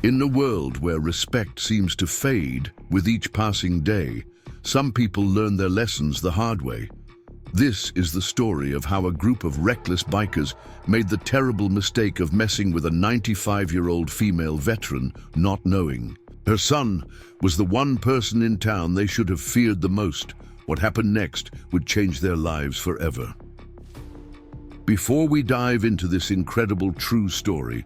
In a world where respect seems to fade with each passing day, some people learn their lessons the hard way. This is the story of how a group of reckless bikers made the terrible mistake of messing with a 95-year-old female veteran, not knowing. Her son was the one person in town they should have feared the most. What happened next would change their lives forever. Before we dive into this incredible true story,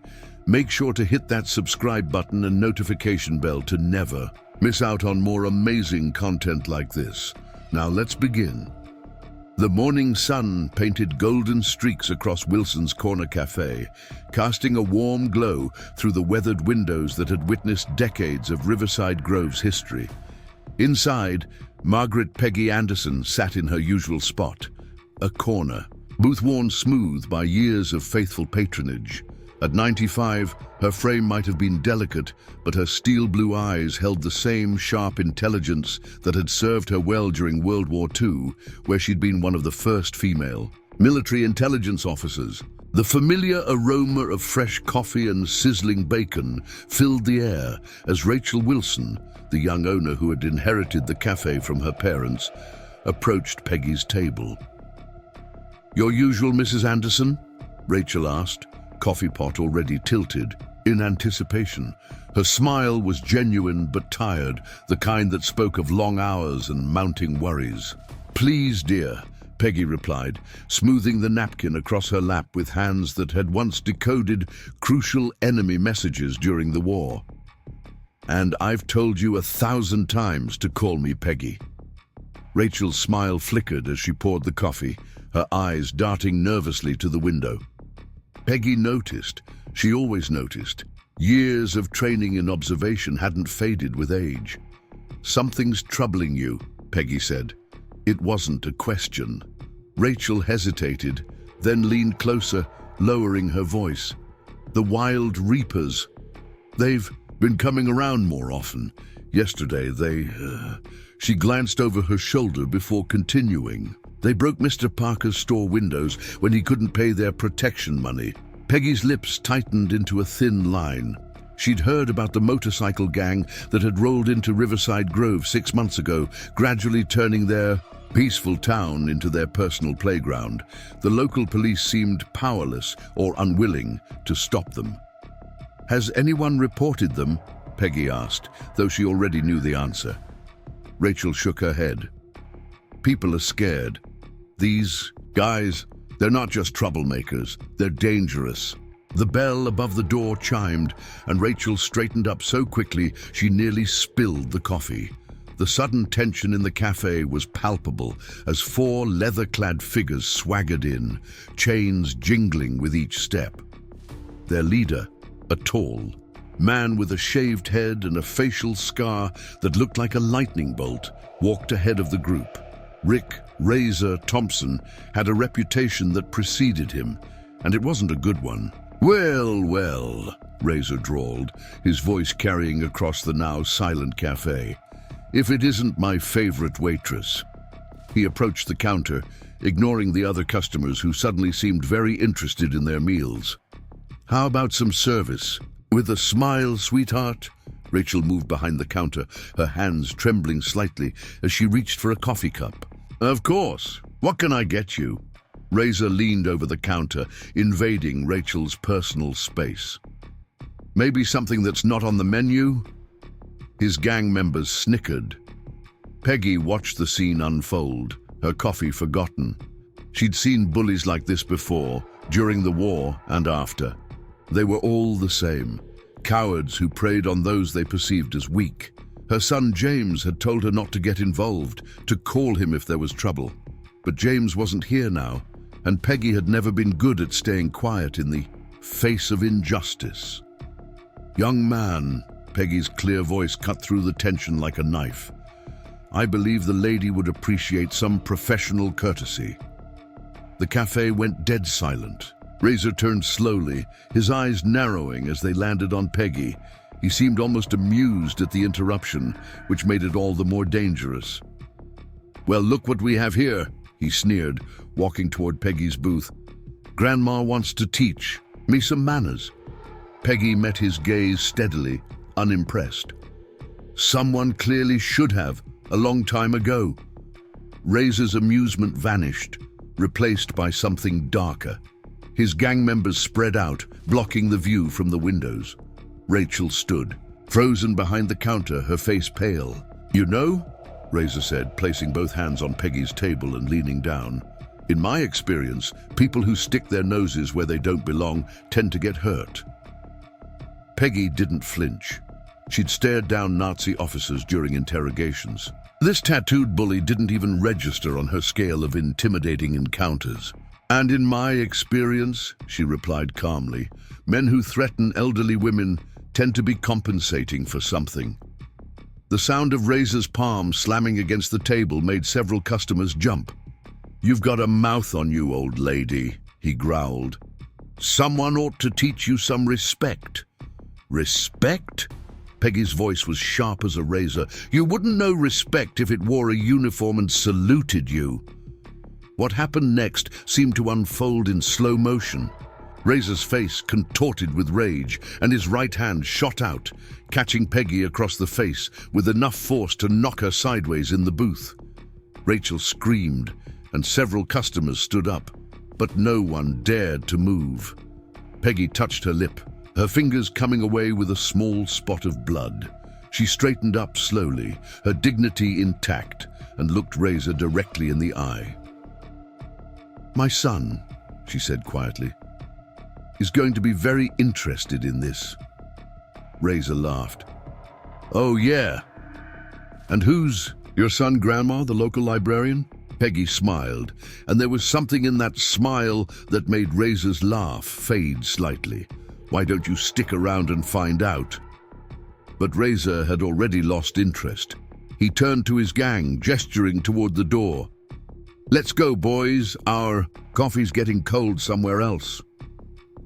make sure to hit that subscribe button and notification bell to never miss out on more amazing content like this. Now let's begin. The morning sun painted golden streaks across Wilson's Corner Café, casting a warm glow through the weathered windows that had witnessed decades of Riverside Grove's history. Inside, Margaret Peggy Anderson sat in her usual spot, a corner, booth worn smooth by years of faithful patronage. At 95, her frame might have been delicate, but her steel blue eyes held the same sharp intelligence that had served her well during World War II, where she'd been one of the first female military intelligence officers. The familiar aroma of fresh coffee and sizzling bacon filled the air as Rachel Wilson, the young owner who had inherited the cafe from her parents, approached Peggy's table. "Your usual Mrs. Anderson?" Rachel asked, coffee pot already tilted in anticipation. Her smile was genuine but tired, the kind that spoke of long hours and mounting worries. "Please, dear," Peggy replied, smoothing the napkin across her lap with hands that had once decoded crucial enemy messages during the war. "And I've told you 1,000 times to call me Peggy." Rachel's smile flickered as she poured the coffee, her eyes darting nervously to the window. Peggy noticed. She always noticed. Years of training and observation hadn't faded with age. "Something's troubling you," Peggy said. It wasn't a question. Rachel hesitated, then leaned closer, lowering her voice. "The wild reapers. They've been coming around more often. Yesterday She glanced over her shoulder before continuing. "They broke Mr. Parker's store windows when he couldn't pay their protection money." Peggy's lips tightened into a thin line. She'd heard about the motorcycle gang that had rolled into Riverside Grove 6 months ago, gradually turning their peaceful town into their personal playground. The local police seemed powerless or unwilling to stop them. "Has anyone reported them?" Peggy asked, though she already knew the answer. Rachel shook her head. "People are scared. These guys, they're not just troublemakers, they're dangerous." The bell above the door chimed, and Rachel straightened up so quickly she nearly spilled the coffee. The sudden tension in the cafe was palpable as 4 leather-clad figures swaggered in, chains jingling with each step. Their leader, a tall man with a shaved head and a facial scar that looked like a lightning bolt, walked ahead of the group. Rick "Razor" Thompson had a reputation that preceded him, and it wasn't a good one. Well, well," Razor drawled, his voice carrying across the now silent cafe. "If it isn't my favorite waitress." He approached the counter, ignoring the other customers who suddenly seemed very interested in their meals. "How about some service? With a smile, sweetheart?" Rachel moved behind the counter, her hands trembling slightly as she reached for a coffee cup. "Of course. What can I get you?" Razor leaned over the counter, invading Rachel's personal space. "Maybe something that's not on the menu?" His gang members snickered. Peggy watched the scene unfold, her coffee forgotten. She'd seen bullies like this before, during the war and after. They were all the same, cowards who preyed on those they perceived as weak. Her son James had told her not to get involved, to call him if there was trouble. But James wasn't here now, and Peggy had never been good at staying quiet in the face of injustice. "Young man," Peggy's clear voice cut through the tension like a knife. "I believe the lady would appreciate some professional courtesy." The cafe went dead silent. Razor turned slowly, his eyes narrowing as they landed on Peggy. He seemed almost amused at the interruption, which made it all the more dangerous. "Well, look what we have here," he sneered, walking toward Peggy's booth. "Grandma wants to teach me some manners." Peggy met his gaze steadily, unimpressed. Someone clearly should have, a long time ago. Razor's amusement vanished, replaced by something darker. His gang members spread out, blocking the view from the windows. Rachel stood, frozen behind the counter, her face pale. "You know," Razor said, placing both hands on Peggy's table and leaning down, "in my experience, people who stick their noses where they don't belong tend to get hurt." Peggy didn't flinch. She'd stared down Nazi officers during interrogations. This tattooed bully didn't even register on her scale of intimidating encounters. "And in my experience," she replied calmly, "men who threaten elderly women tend to be compensating for something." The sound of Razor's palm slamming against the table made several customers jump. "You've got a mouth on you, old lady," he growled. "Someone ought to teach you some respect." "Respect?" Peggy's voice was sharp as a razor. "You wouldn't know respect if it wore a uniform and saluted you." What happened next seemed to unfold in slow motion. Razor's face contorted with rage, and his right hand shot out, catching Peggy across the face with enough force to knock her sideways in the booth. Rachel screamed, and several customers stood up, but no one dared to move. Peggy touched her lip, her fingers coming away with a small spot of blood. She straightened up slowly, her dignity intact, and looked Razor directly in the eye. "My son," she said quietly, "is going to be very interested in this." Razor laughed. "Oh, yeah. And who's your son, Grandma, the local librarian?" Peggy smiled, and there was something in that smile that made Razor's laugh fade slightly. "Why don't you stick around and find out?" But Razor had already lost interest. He turned to his gang, gesturing toward the door. "Let's go, boys. Our coffee's getting cold somewhere else."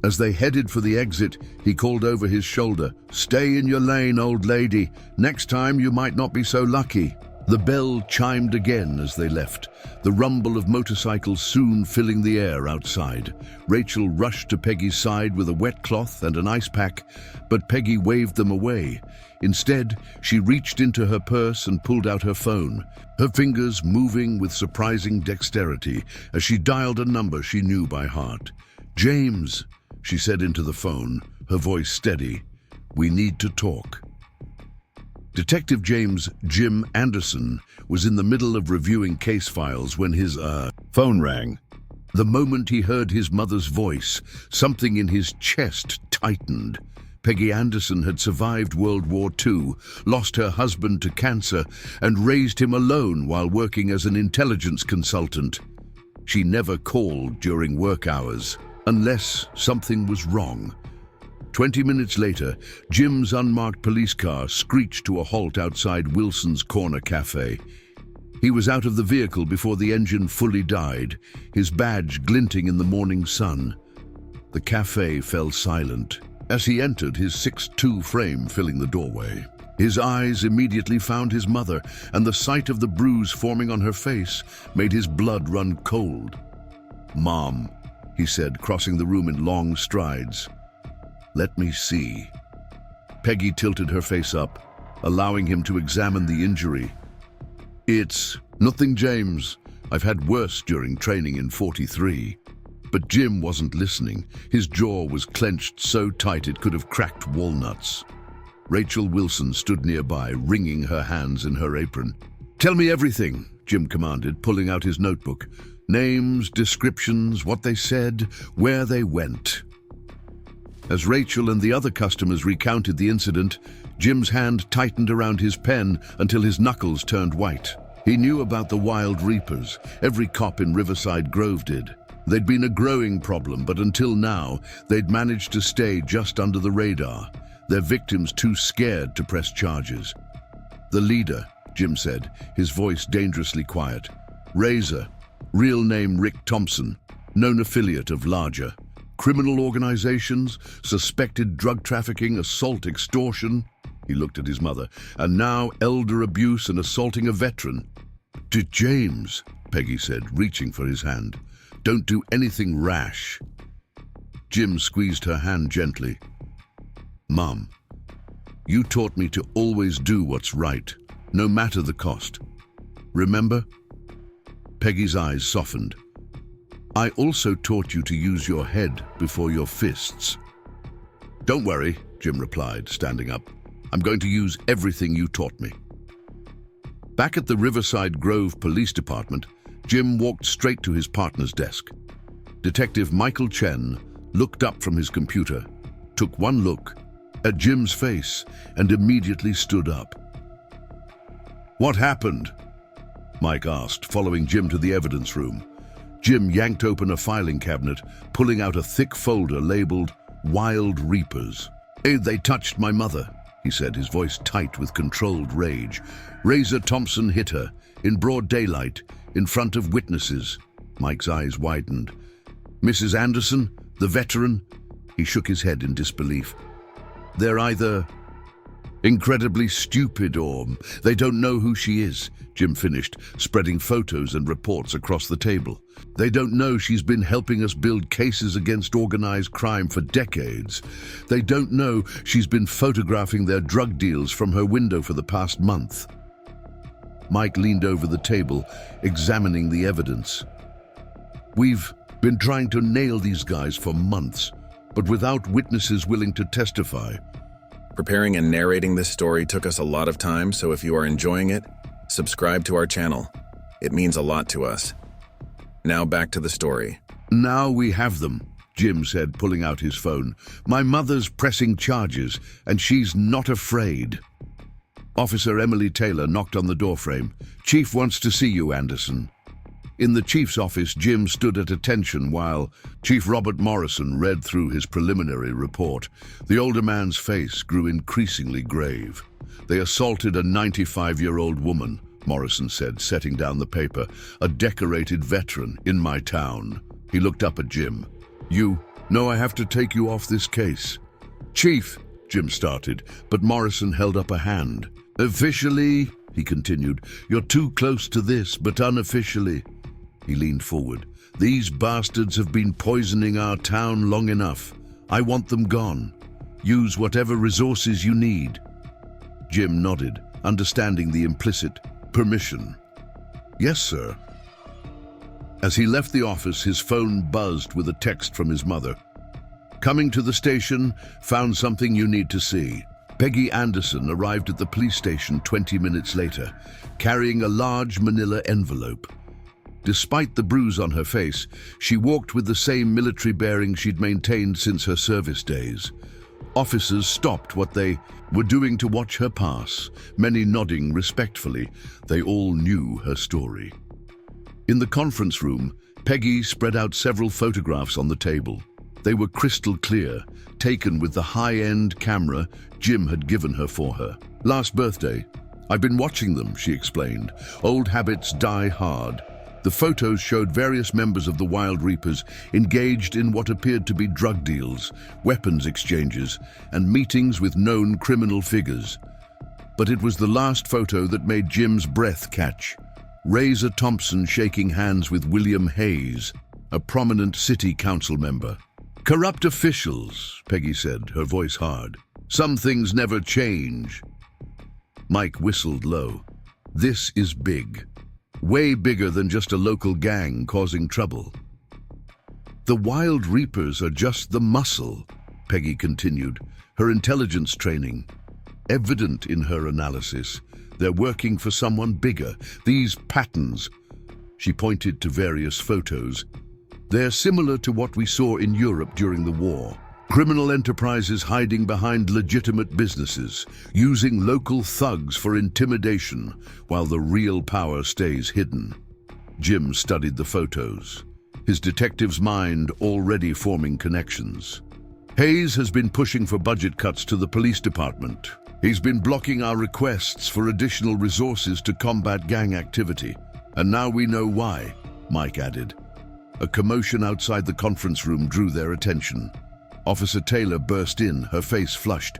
As they headed for the exit, he called over his shoulder, "Stay in your lane, old lady. Next time you might not be so lucky." The bell chimed again as they left, the rumble of motorcycles soon filling the air outside. Rachel rushed to Peggy's side with a wet cloth and an ice pack, but Peggy waved them away. Instead, she reached into her purse and pulled out her phone, her fingers moving with surprising dexterity as she dialed a number she knew by heart. "James," she said into the phone, her voice steady, "we need to talk." Detective James "Jim" Anderson was in the middle of reviewing case files when his phone rang. The moment he heard his mother's voice, something in his chest tightened. Peggy Anderson had survived World War II, lost her husband to cancer, and raised him alone while working as an intelligence consultant. She never called during work hours, unless something was wrong. 20 minutes later, Jim's unmarked police car screeched to a halt outside Wilson's Corner Café. He was out of the vehicle before the engine fully died, his badge glinting in the morning sun. The café fell silent as he entered, his 6'2" frame filling the doorway. His eyes immediately found his mother, and the sight of the bruise forming on her face made his blood run cold. "Mom," he said, crossing the room in long strides. "Let me see." Peggy tilted her face up, allowing him to examine the injury. "It's nothing, James. I've had worse during training in 43. But Jim wasn't listening. His jaw was clenched so tight it could have cracked walnuts. Rachel Wilson stood nearby, wringing her hands in her apron. "Tell me everything," Jim commanded, pulling out his notebook. "Names, descriptions, what they said, where they went." As Rachel and the other customers recounted the incident, Jim's hand tightened around his pen until his knuckles turned white. He knew about the wild reapers. Every cop in Riverside Grove did. They'd been a growing problem, but until now, they'd managed to stay just under the radar, their victims too scared to press charges. "The leader," Jim said, his voice dangerously quiet. "Razor, real name Rick Thompson, known affiliate of larger criminal organizations, suspected drug trafficking, assault, extortion." He looked at his mother. "And now elder abuse and assaulting a veteran." "To James," Peggy said, reaching for his hand. "Don't do anything rash." Jim squeezed her hand gently. Mom, you taught me to always do what's right, no matter the cost. Remember? Peggy's eyes softened. I also taught you to use your head before your fists. Don't worry, Jim replied, standing up. I'm going to use everything you taught me. Back at the Riverside Grove Police Department, Jim walked straight to his partner's desk. Detective Michael Chen looked up from his computer, took one look at Jim's face, and immediately stood up. What happened? Mike asked, following Jim to the evidence room. Jim yanked open a filing cabinet, pulling out a thick folder labeled Wild Reapers. They touched my mother, he said, his voice tight with controlled rage. Razor Thompson hit her, in broad daylight, in front of witnesses. Mike's eyes widened. Mrs. Anderson, the veteran? He shook his head in disbelief. They're either incredibly stupid or they don't know who she is, Jim finished, spreading photos and reports across the table. They don't know she's been helping us build cases against organized crime for decades. They don't know she's been photographing their drug deals from her window for the past month. Mike leaned over the table, examining the evidence. We've been trying to nail these guys for months, but without witnesses willing to testify. Preparing and narrating this story took us a lot of time, so if you are enjoying it, subscribe to our channel. It means a lot to us. Now back to the story. Now we have them, Jim said, pulling out his phone. My mother's pressing charges, and she's not afraid. Officer Emily Taylor knocked on the doorframe. Chief wants to see you, Anderson. In the chief's office, Jim stood at attention while Chief Robert Morrison read through his preliminary report. The older man's face grew increasingly grave. They assaulted a 95-year-old woman, Morrison said, setting down the paper, a decorated veteran in my town. He looked up at Jim. You know I have to take you off this case. Chief, Jim started, but Morrison held up a hand. Officially, he continued, you're too close to this, but unofficially. He leaned forward. These bastards have been poisoning our town long enough. I want them gone. Use whatever resources you need. Jim nodded, understanding the implicit permission. Yes, sir. As he left the office, his phone buzzed with a text from his mother. Coming to the station, found something you need to see. Peggy Anderson arrived at the police station 20 minutes later, carrying a large manila envelope. Despite the bruise on her face, she walked with the same military bearing she'd maintained since her service days. Officers stopped what they were doing to watch her pass, many nodding respectfully. They all knew her story. In the conference room, Peggy spread out several photographs on the table. They were crystal clear, taken with the high-end camera Jim had given her for her. Last birthday. I've been watching them, she explained. Old habits die hard. The photos showed various members of the Wild Reapers engaged in what appeared to be drug deals, weapons exchanges, and meetings with known criminal figures. But it was the last photo that made Jim's breath catch. Razor Thompson shaking hands with William Hayes, a prominent city council member. Corrupt officials, Peggy said, her voice hard. Some things never change. Mike whistled low. This is big. Way bigger than just a local gang causing trouble. The Wild Reapers are just the muscle, Peggy continued, her intelligence training evident in her analysis. They're working for someone bigger. These patterns, she pointed to various photos, they're similar to what we saw in Europe during the war. Criminal enterprises hiding behind legitimate businesses, using local thugs for intimidation, while the real power stays hidden. Jim studied the photos, his detective's mind already forming connections. Hayes has been pushing for budget cuts to the police department. He's been blocking our requests for additional resources to combat gang activity. And now we know why, Mike added. A commotion outside the conference room drew their attention. Officer Taylor burst in, her face flushed.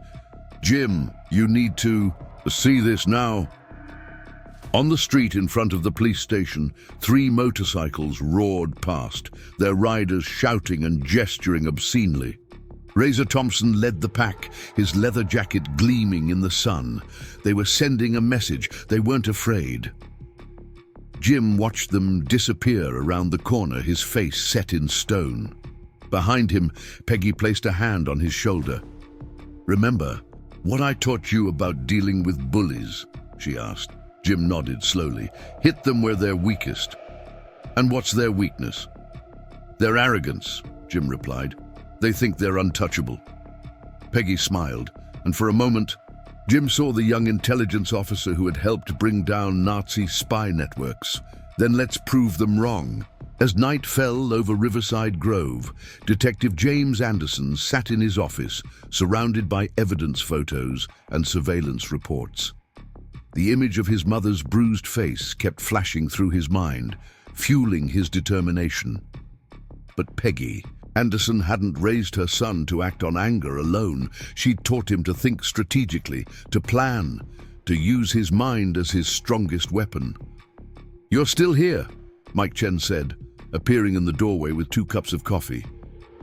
Jim, you need to see this now. On the street in front of the police station, 3 motorcycles roared past, their riders shouting and gesturing obscenely. Razor Thompson led the pack, his leather jacket gleaming in the sun. They were sending a message. They weren't afraid. Jim watched them disappear around the corner, his face set in stone. Behind him, Peggy placed a hand on his shoulder. "Remember what I taught you about dealing with bullies?" she asked. Jim nodded slowly. "Hit them where they're weakest." "And what's their weakness?" "Their arrogance," Jim replied. "They think they're untouchable." Peggy smiled, and for a moment, Jim saw the young intelligence officer who had helped bring down Nazi spy networks. Then let's prove them wrong. As night fell over Riverside Grove, Detective James Anderson sat in his office, surrounded by evidence photos and surveillance reports. The image of his mother's bruised face kept flashing through his mind, fueling his determination. But Peggy, Anderson hadn't raised her son to act on anger alone. She'd taught him to think strategically, to plan, to use his mind as his strongest weapon. "You're still here," Mike Chen said, appearing in the doorway with 2 cups of coffee.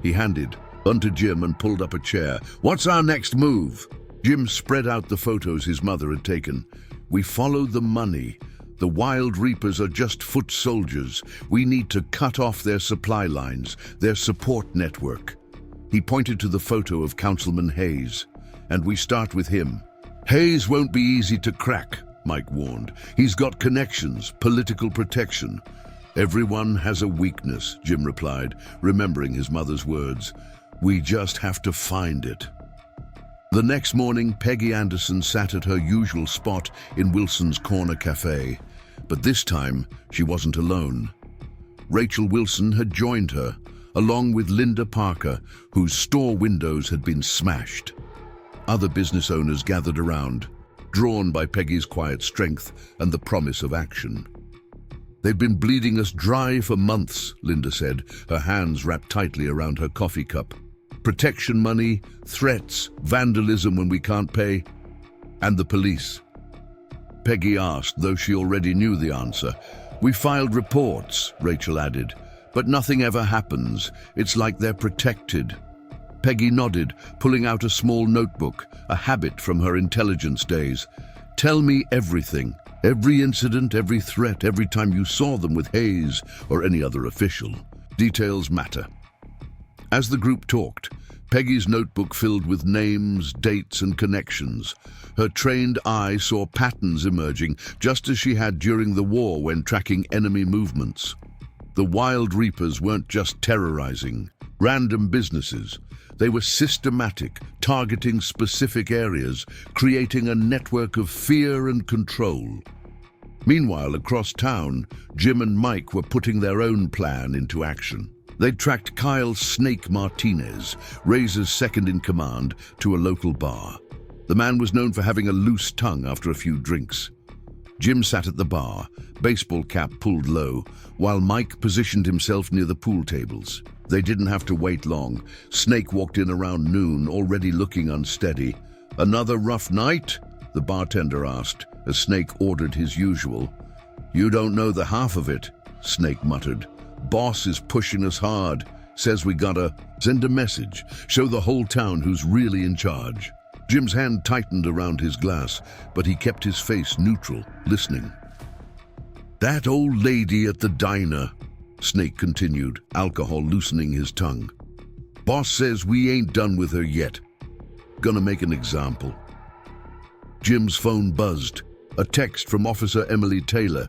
He handed one to Jim and pulled up a chair. "What's our next move?" Jim spread out the photos his mother had taken. "We follow the money. The Wild Reapers are just foot soldiers. We need to cut off their supply lines, their support network." He pointed to the photo of Councilman Hayes. "And we start with him." "Hayes won't be easy to crack," Mike warned. "He's got connections, political protection." "Everyone has a weakness," Jim replied, remembering his mother's words. "We just have to find it." The next morning, Peggy Anderson sat at her usual spot in Wilson's Corner Café. But this time, she wasn't alone. Rachel Wilson had joined her, along with Linda Parker, whose store windows had been smashed. Other business owners gathered around, drawn by Peggy's quiet strength and the promise of action. "They've been bleeding us dry for months," Linda said, her hands wrapped tightly around her coffee cup. "Protection money, threats, vandalism when we can't pay, and the police." Peggy asked, though she already knew the answer. "We filed reports," Rachel added, "but nothing ever happens. It's like they're protected." Peggy nodded, pulling out a small notebook, a habit from her intelligence days. "Tell me everything. Every incident, every threat, every time you saw them with Hayes or any other official. Details matter." As the group talked, Peggy's notebook filled with names, dates, and connections. Her trained eye saw patterns emerging, just as she had during the war when tracking enemy movements. The Wild Reapers weren't just terrorizing random businesses. They were systematic, targeting specific areas, creating a network of fear and control. Meanwhile, across town, Jim and Mike were putting their own plan into action. They tracked Kyle "Snake" Martinez, Razor's second-in-command, to a local bar. The man was known for having a loose tongue after a few drinks. Jim sat at the bar, baseball cap pulled low, while Mike positioned himself near the pool tables. They didn't have to wait long. Snake walked in around noon, already looking unsteady. "Another rough night?" the bartender asked, as Snake ordered his usual. "You don't know the half of it," Snake muttered. "Boss is pushing us hard. Says we gotta send a message, show the whole town who's really in charge." Jim's hand tightened around his glass, but he kept his face neutral, listening. "That old lady at the diner," Snake continued, alcohol loosening his tongue. "Boss says we ain't done with her yet. Gonna make an example." Jim's phone buzzed. A text from Officer Emily Taylor.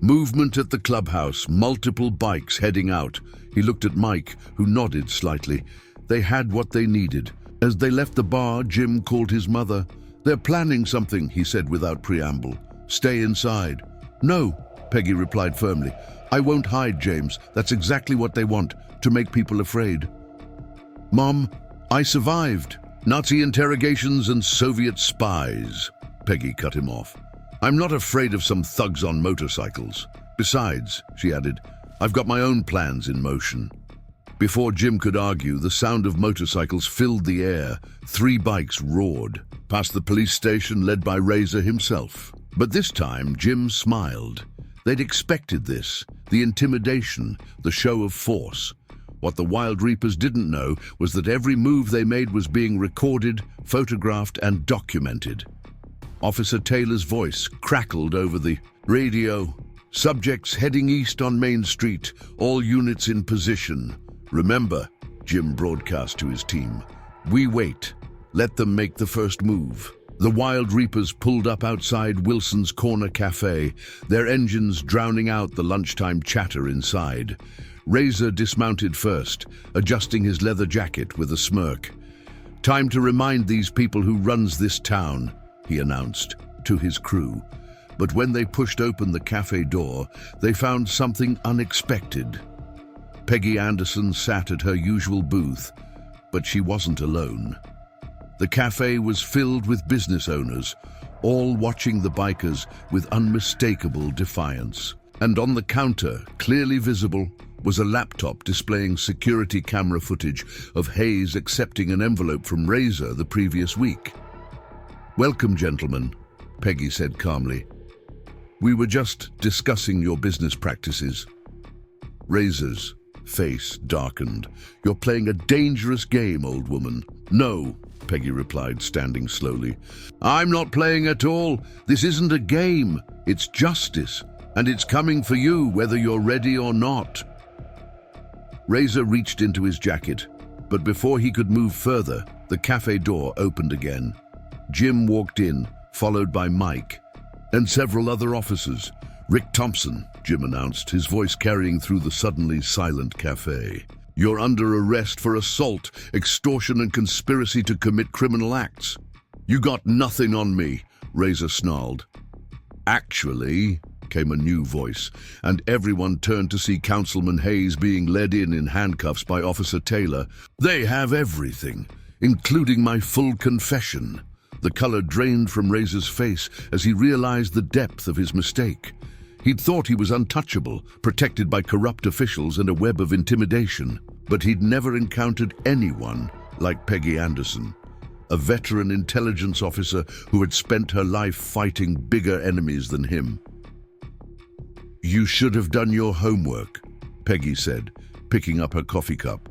"Movement at the clubhouse, multiple bikes heading out." He looked at Mike, who nodded slightly. They had what they needed. As they left the bar, Jim called his mother. "They're planning something," he said without preamble. "Stay inside." "No," Peggy replied firmly. "I won't hide, James. That's exactly what they want, to make people afraid." "Mom, I survived. Nazi interrogations and Soviet spies." Peggy cut him off. "I'm not afraid of some thugs on motorcycles. Besides," she added, "I've got my own plans in motion." Before Jim could argue, the sound of motorcycles filled the air. 3 bikes roared, past the police station led by Razor himself. But this time, Jim smiled. They'd expected this, the intimidation, the show of force. What the Wild Reapers didn't know was that every move they made was being recorded, photographed, and documented. Officer Taylor's voice crackled over the radio. "Subjects heading east on Main Street, all units in position. Remember," Jim broadcast to his team, "we wait. Let them make the first move." The Wild Reapers pulled up outside Wilson's Corner Café, their engines drowning out the lunchtime chatter inside. Razor dismounted first, adjusting his leather jacket with a smirk. "Time to remind these people who runs this town," he announced to his crew. But when they pushed open the cafe door, they found something unexpected. Peggy Anderson sat at her usual booth, but she wasn't alone. The cafe was filled with business owners, all watching the bikers with unmistakable defiance. And on the counter, clearly visible, was a laptop displaying security camera footage of Hayes accepting an envelope from Razor the previous week. "Welcome, gentlemen," Peggy said calmly. "We were just discussing your business practices." Razor's face darkened. "You're playing a dangerous game, old woman." "No," Peggy replied, standing slowly. "I'm not playing at all. This isn't a game. It's justice, and it's coming for you whether you're ready or not." Razor reached into his jacket, but before he could move further, the cafe door opened again. Jim walked in, followed by Mike and several other officers. "Rick Thompson," Jim announced, his voice carrying through the suddenly silent cafe. "You're under arrest for assault, extortion, and conspiracy to commit criminal acts." "You got nothing on me," Razor snarled. "Actually," came a new voice, and everyone turned to see Councilman Hayes being led in handcuffs by Officer Taylor. "They have everything, including my full confession." The color drained from Razor's face as he realized the depth of his mistake. He'd thought he was untouchable, protected by corrupt officials and a web of intimidation. But he'd never encountered anyone like Peggy Anderson, a veteran intelligence officer who had spent her life fighting bigger enemies than him. "You should have done your homework," Peggy said, picking up her coffee cup,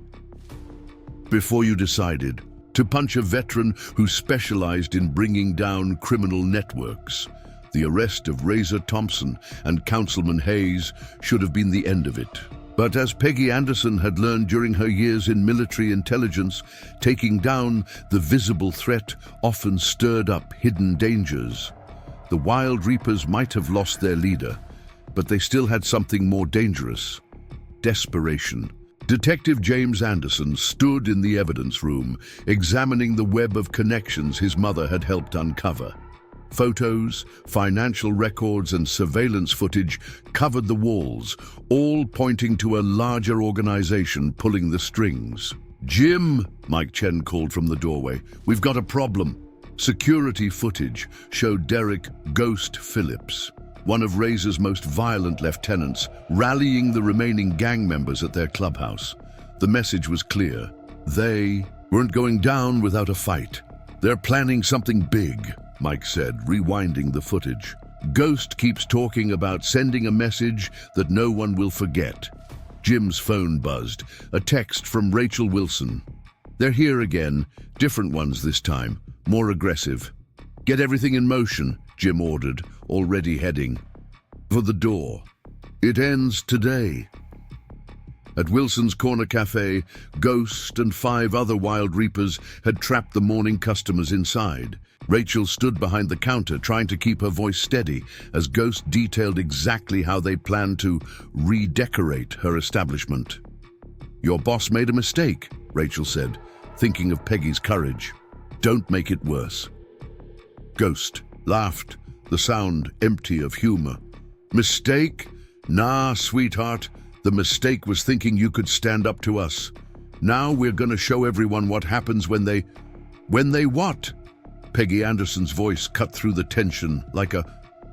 "before you decided to punch a veteran who specialized in bringing down criminal networks. The arrest of Razor Thompson and Councilman Hayes should have been the end of it. But as Peggy Anderson had learned during her years in military intelligence, taking down the visible threat often stirred up hidden dangers. The Wild Reapers might have lost their leader, but they still had something more dangerous: desperation. Detective James Anderson stood in the evidence room, examining the web of connections his mother had helped uncover. Photos, financial records, and surveillance footage covered the walls, all pointing to a larger organization pulling the strings. "Jim," Mike Chen called from the doorway, "we've got a problem." Security footage showed Derek "Ghost" Phillips, one of Razor's most violent lieutenants, rallying the remaining gang members at their clubhouse. The message was clear: they weren't going down without a fight. "They're planning something big," Mike said, rewinding the footage. "Ghost keeps talking about sending a message that no one will forget." Jim's phone buzzed, a text from Rachel Wilson. "They're here again, different ones this time, more aggressive." "Get everything in motion," Jim ordered, already heading for the door. "It ends today." At Wilson's Corner Café, Ghost and 5 other Wild Reapers had trapped the morning customers inside. Rachel stood behind the counter, trying to keep her voice steady as Ghost detailed exactly how they planned to redecorate her establishment. "Your boss made a mistake," Rachel said, thinking of Peggy's courage. "Don't make it worse." Ghost laughed, the sound empty of humor. "Mistake? Nah, sweetheart. The mistake was thinking you could stand up to us. Now we're gonna show everyone what happens when they what?" Peggy Anderson's voice cut through the tension like a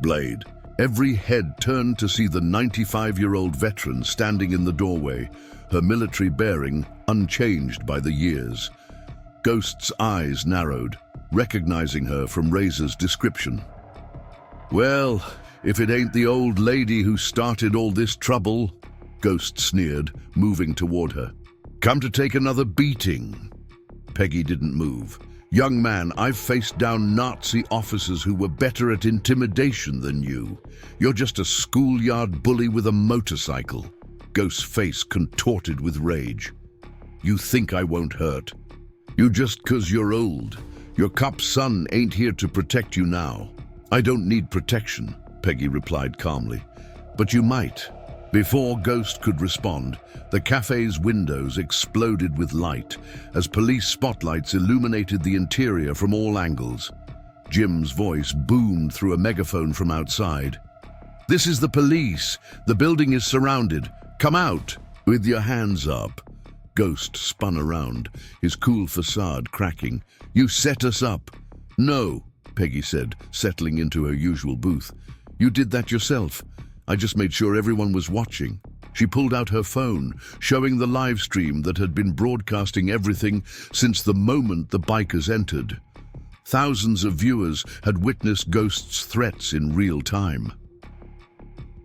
blade. Every head turned to see the 95-year-old veteran standing in the doorway, her military bearing unchanged by the years. Ghost's eyes narrowed, recognizing her from Razor's description. "Well, if it ain't the old lady who started all this trouble," Ghost sneered, moving toward her. Come to take another beating. Peggy didn't move. Young man, I've faced down Nazi officers who were better at intimidation than you. You're just a schoolyard bully with a motorcycle. Ghost's face contorted with rage. You think I won't hurt? You just 'cause you're old. Your cop's son ain't here to protect you now. I don't need protection, Peggy replied calmly. But you might. Before Ghost could respond, the cafe's windows exploded with light as police spotlights illuminated the interior from all angles. Jim's voice boomed through a megaphone from outside. This is the police. The building is surrounded. Come out with your hands up. Ghost spun around, his cool facade cracking. You set us up. No, Peggy said, settling into her usual booth. You did that yourself. I just made sure everyone was watching. She pulled out her phone, showing the live stream that had been broadcasting everything since the moment the bikers entered. Thousands of viewers had witnessed Ghost's threats in real time.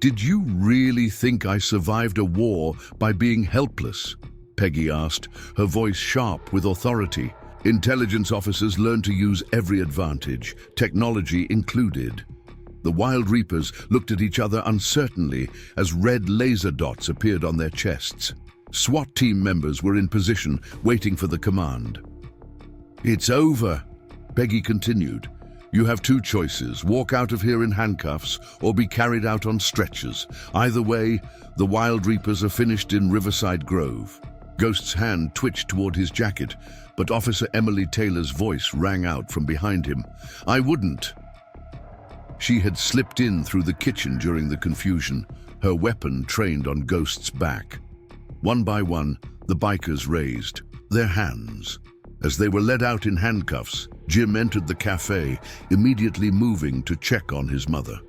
Did you really think I survived a war by being helpless? Peggy asked, her voice sharp with authority. Intelligence officers learn to use every advantage, technology included. The Wild Reapers looked at each other uncertainly as red laser dots appeared on their chests. SWAT team members were in position, waiting for the command. It's over, Peggy continued. You have two choices, walk out of here in handcuffs or be carried out on stretchers. Either way, the Wild Reapers are finished in Riverside Grove. Ghost's hand twitched toward his jacket, but Officer Emily Taylor's voice rang out from behind him. I wouldn't. She had slipped in through the kitchen during the confusion, her weapon trained on Ghost's back. One by one, the bikers raised their hands. As they were led out in handcuffs, Jim entered the cafe, immediately moving to check on his mother.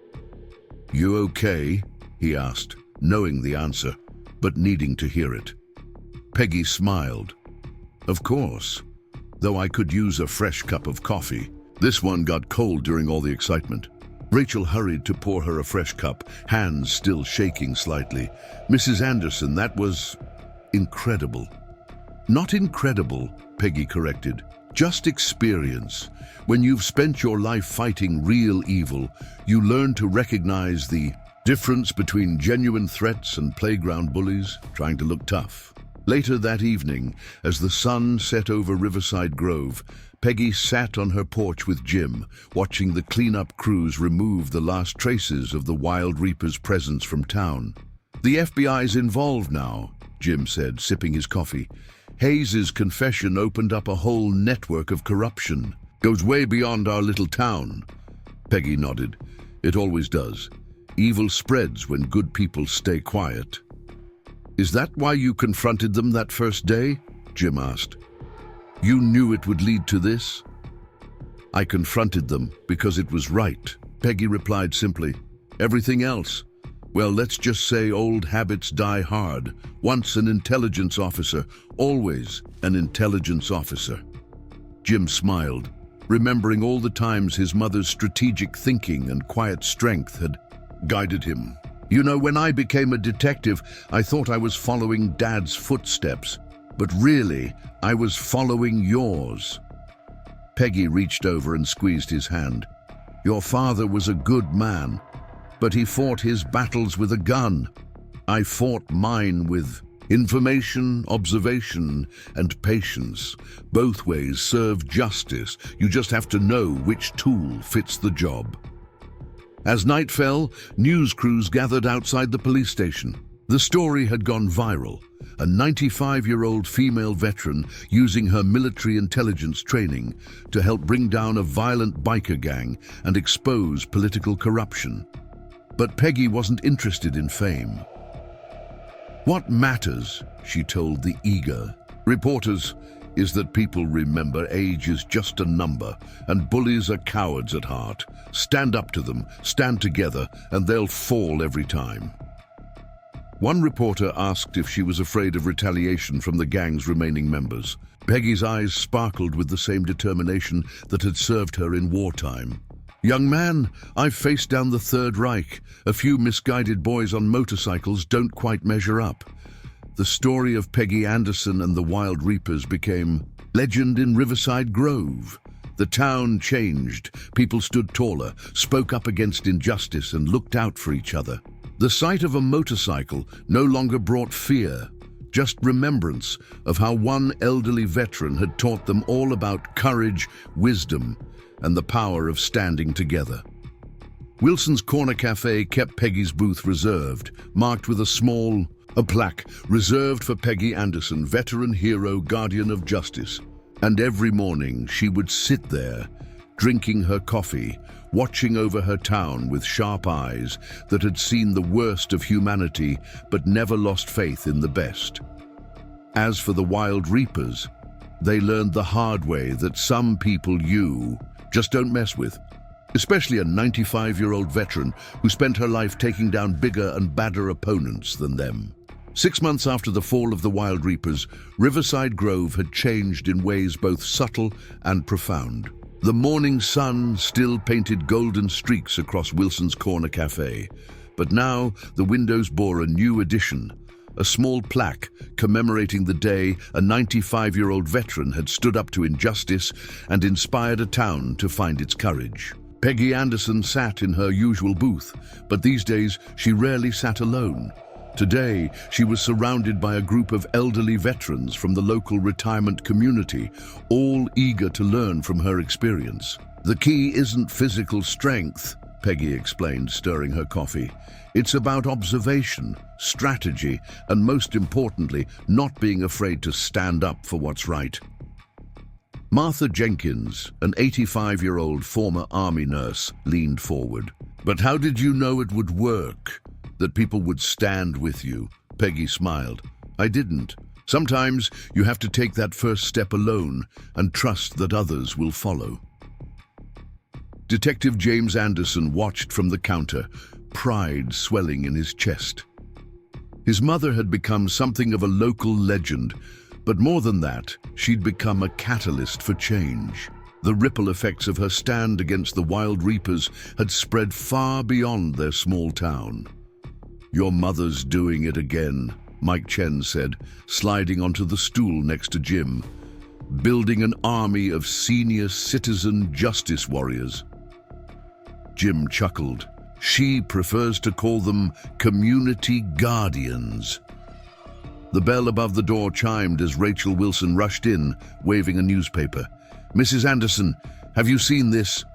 You okay? He asked, knowing the answer, but needing to hear it. Peggy smiled. Of course, though I could use a fresh cup of coffee. This one got cold during all the excitement. Rachel hurried to pour her a fresh cup, hands still shaking slightly. Mrs. Anderson, that was incredible. Not incredible, Peggy corrected. Just experience. When you've spent your life fighting real evil, you learn to recognize the difference between genuine threats and playground bullies trying to look tough. Later that evening, as the sun set over Riverside Grove, Peggy sat on her porch with Jim, watching the cleanup crews remove the last traces of the Wild Reapers' presence from town. The FBI's involved now, Jim said, sipping his coffee. Hayes's confession opened up a whole network of corruption. Goes way beyond our little town. Peggy nodded. It always does. Evil spreads when good people stay quiet. Is that why you confronted them that first day? Jim asked. You knew it would lead to this? I confronted them because it was right, Peggy replied simply. Everything else? Well, let's just say old habits die hard. Once an intelligence officer, always an intelligence officer. Jim smiled, remembering all the times his mother's strategic thinking and quiet strength had guided him. You know, when I became a detective, I thought I was following Dad's footsteps, but really, I was following yours. Peggy reached over and squeezed his hand. Your father was a good man, but he fought his battles with a gun. I fought mine with information, observation, and patience. Both ways serve justice. You just have to know which tool fits the job. As night fell, news crews gathered outside the police station. The story had gone viral. A 95-year-old female veteran using her military intelligence training to help bring down a violent biker gang and expose political corruption. But Peggy wasn't interested in fame. What matters, she told the eager reporters, is that people remember age is just a number and bullies are cowards at heart. Stand up to them, stand together, and they'll fall every time. One reporter asked if she was afraid of retaliation from the gang's remaining members. Peggy's eyes sparkled with the same determination that had served her in wartime. Young man, I've faced down the Third Reich. A few misguided boys on motorcycles don't quite measure up. The story of Peggy Anderson and the Wild Reapers became legend in Riverside Grove. The town changed. People stood taller, spoke up against injustice, and looked out for each other. The sight of a motorcycle no longer brought fear, just remembrance of how one elderly veteran had taught them all about courage, wisdom, and the power of standing together. Wilson's Corner Café kept Peggy's booth reserved, marked with a plaque reserved for Peggy Anderson, veteran hero, guardian of justice. And every morning she would sit there, drinking her coffee, watching over her town with sharp eyes that had seen the worst of humanity but never lost faith in the best. As for the Wild Reapers, they learned the hard way that some people you just don't mess with, especially a 95-year-old veteran who spent her life taking down bigger and badder opponents than them. 6 months after the fall of the Wild Reapers, Riverside Grove had changed in ways both subtle and profound. The morning sun still painted golden streaks across Wilson's Corner Café, but now the windows bore a new addition, a small plaque commemorating the day a 95-year-old veteran had stood up to injustice and inspired a town to find its courage. Peggy Anderson sat in her usual booth, but these days she rarely sat alone. Today, she was surrounded by a group of elderly veterans from the local retirement community, all eager to learn from her experience. The key isn't physical strength, Peggy explained, stirring her coffee. It's about observation, strategy, and most importantly, not being afraid to stand up for what's right. Martha Jenkins, an 85-year-old former Army nurse, leaned forward. But how did you know it would work? That people would stand with you? Peggy smiled. I didn't. Sometimes you have to take that first step alone and trust that others will follow. Detective James Anderson watched from the counter, pride swelling in his chest. His mother had become something of a local legend, but more than that, she'd become a catalyst for change. The ripple effects of her stand against the Wild Reapers had spread far beyond their small town. Your mother's doing it again, Mike Chen said, sliding onto the stool next to Jim, building an army of senior citizen justice warriors. Jim chuckled. She prefers to call them community guardians. The bell above the door chimed as Rachel Wilson rushed in, waving a newspaper. Mrs. Anderson, have you seen this?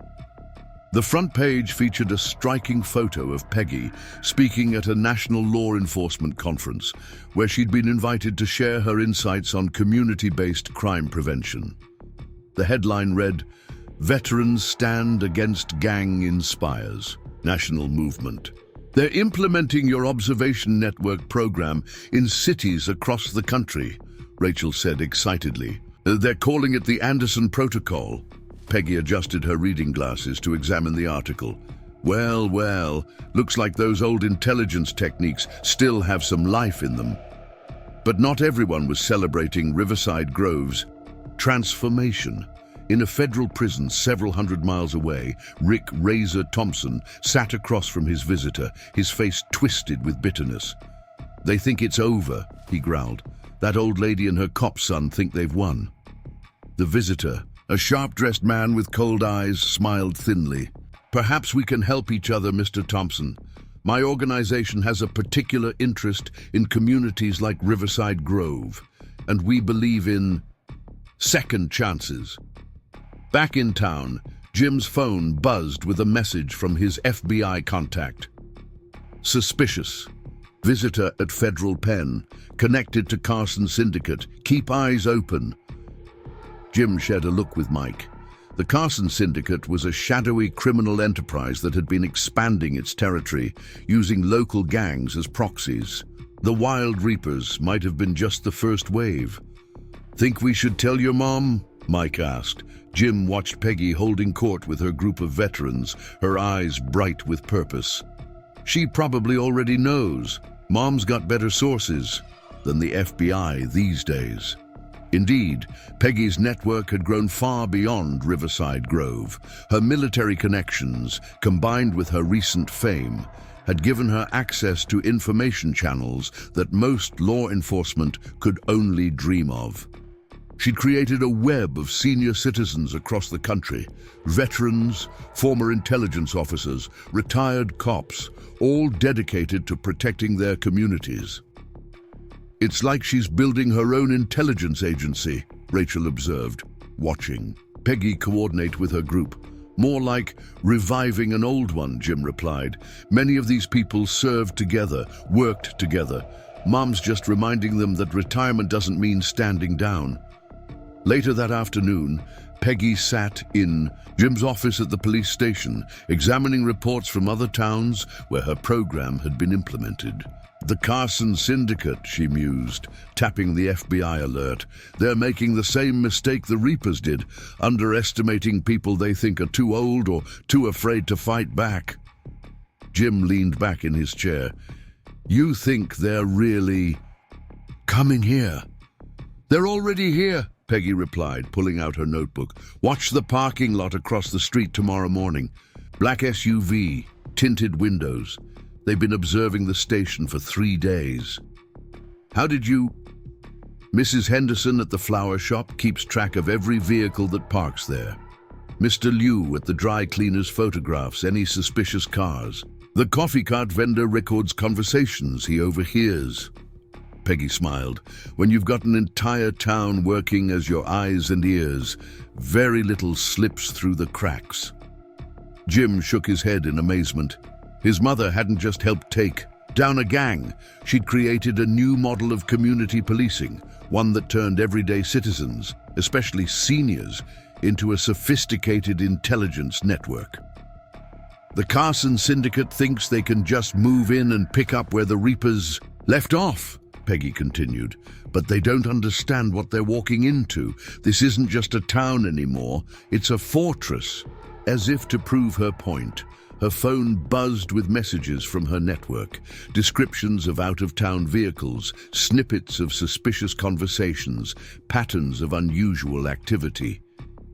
The front page featured a striking photo of Peggy speaking at a national law enforcement conference where she'd been invited to share her insights on community-based crime prevention. The headline read, Veterans Stand Against Gang Inspires, National Movement. They're implementing your observation network program in cities across the country, Rachel said excitedly. They're calling it the Anderson Protocol. Peggy adjusted her reading glasses to examine the article. Well, looks like those old intelligence techniques still have some life in them. But not everyone was celebrating Riverside Grove's transformation. In a federal prison several hundred miles away, Rick Razor Thompson sat across from his visitor, his face twisted with bitterness. They think it's over, he growled. That old lady and her cop son think they've won. The visitor, a sharp-dressed man with cold eyes, smiled thinly. Perhaps we can help each other, Mr. Thompson. My organization has a particular interest in communities like Riverside Grove, and we believe in second chances. Back in town, Jim's phone buzzed with a message from his FBI contact. Suspicious. Visitor at Federal Pen. Connected to Carson Syndicate. Keep eyes open. Jim shared a look with Mike. The Carson Syndicate was a shadowy criminal enterprise that had been expanding its territory, using local gangs as proxies. The Wild Reapers might have been just the first wave. Think we should tell your mom? Mike asked. Jim watched Peggy holding court with her group of veterans, her eyes bright with purpose. She probably already knows. Mom's got better sources than the FBI these days. Indeed, Peggy's network had grown far beyond Riverside Grove. Her military connections, combined with her recent fame, had given her access to information channels that most law enforcement could only dream of. She'd created a web of senior citizens across the country, veterans, former intelligence officers, retired cops, all dedicated to protecting their communities. "It's like she's building her own intelligence agency," Rachel observed, watching Peggy coordinate with her group. "More like reviving an old one," Jim replied. "Many of these people served together, worked together. Mom's just reminding them that retirement doesn't mean standing down." Later that afternoon, Peggy sat in Jim's office at the police station, examining reports from other towns where her program had been implemented. "The Carson Syndicate," she mused, tapping the FBI alert. "They're making the same mistake the Reapers did, underestimating people they think are too old or too afraid to fight back." Jim leaned back in his chair. "You think they're really coming here?" "They're already here," Peggy replied, pulling out her notebook. "Watch the parking lot across the street tomorrow morning. Black SUV, tinted windows. They've been observing the station for 3 days." "How did you—" "Mrs. Henderson at the flower shop keeps track of every vehicle that parks there. Mr. Liu at the dry cleaners photographs any suspicious cars. The coffee cart vendor records conversations he overhears." Peggy smiled. "When you've got an entire town working as your eyes and ears, very little slips through the cracks." Jim shook his head in amazement. His mother hadn't just helped take down a gang. She'd created a new model of community policing, one that turned everyday citizens, especially seniors, into a sophisticated intelligence network. "The Carson Syndicate thinks they can just move in and pick up where the Reapers left off," Peggy continued. "But they don't understand what they're walking into. This isn't just a town anymore, it's a fortress." As if to prove her point, her phone buzzed with messages from her network, descriptions of out-of-town vehicles, snippets of suspicious conversations, patterns of unusual activity.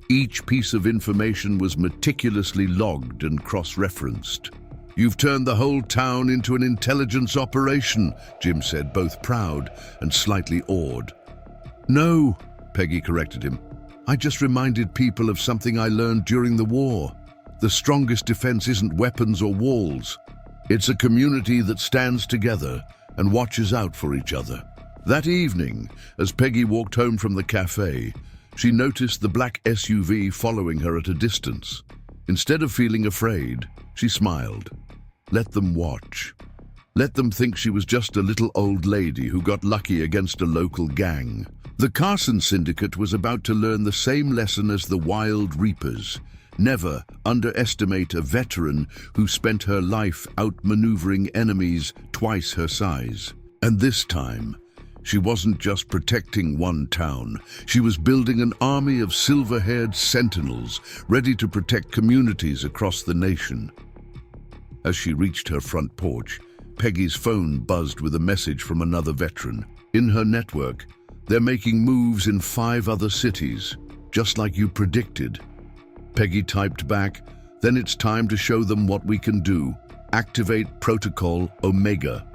Each piece of information was meticulously logged and cross-referenced. "You've turned the whole town into an intelligence operation," Jim said, both proud and slightly awed. "No," Peggy corrected him. "I just reminded people of something I learned during the war. The strongest defense isn't weapons or walls. It's a community that stands together and watches out for each other." That evening, as Peggy walked home from the cafe, she noticed the black SUV following her at a distance. Instead of feeling afraid, she smiled. Let them watch. Let them think she was just a little old lady who got lucky against a local gang. The Carson Syndicate was about to learn the same lesson as the Wild Reapers. Never underestimate a veteran who spent her life outmaneuvering enemies twice her size. And this time, she wasn't just protecting one town. She was building an army of silver-haired sentinels ready to protect communities across the nation. As she reached her front porch, Peggy's phone buzzed with a message from another veteran. In her network, "They're making moves in 5 other cities, just like you predicted." Peggy typed back, "Then it's time to show them what we can do. Activate Protocol Omega."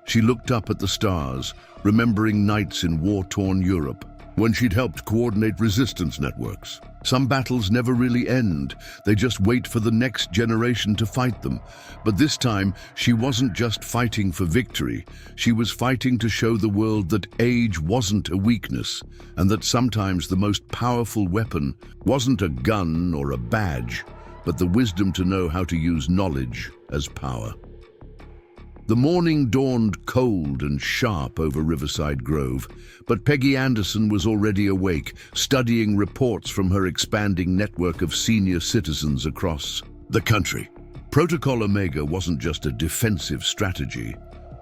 She looked up at the stars, remembering nights in war-torn Europe, when she'd helped coordinate resistance networks. Some battles never really end. They just wait for the next generation to fight them. But this time, she wasn't just fighting for victory. She was fighting to show the world that age wasn't a weakness, and that sometimes the most powerful weapon wasn't a gun or a badge, but the wisdom to know how to use knowledge as power. The morning dawned cold and sharp over Riverside Grove, but Peggy Anderson was already awake, studying reports from her expanding network of senior citizens across the country. Protocol Omega wasn't just a defensive strategy.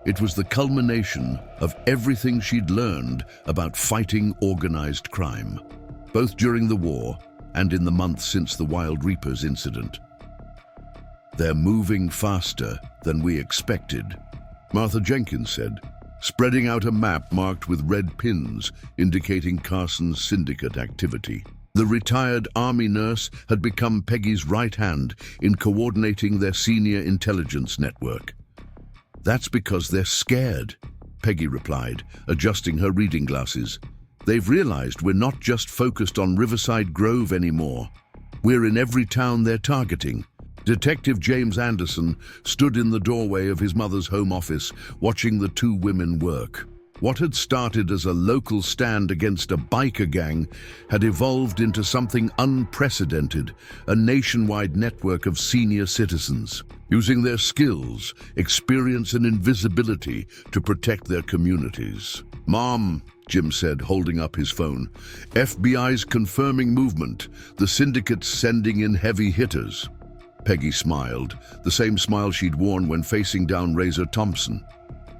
It was the culmination of everything she'd learned about fighting organized crime, both during the war and in the months since the Wild Reapers incident. "They're moving faster than we expected," Martha Jenkins said, spreading out a map marked with red pins indicating Carson's syndicate activity. The retired army nurse had become Peggy's right hand in coordinating their senior intelligence network. "That's because they're scared," Peggy replied, adjusting her reading glasses. "They've realized we're not just focused on Riverside Grove anymore. We're in every town they're targeting." Detective James Anderson stood in the doorway of his mother's home office, watching the two women work. What had started as a local stand against a biker gang had evolved into something unprecedented, a nationwide network of senior citizens, using their skills, experience, and invisibility to protect their communities. "Mom," Jim said, holding up his phone, "FBI's confirming movement. The syndicate's sending in heavy hitters." Peggy smiled, the same smile she'd worn when facing down Razor Thompson.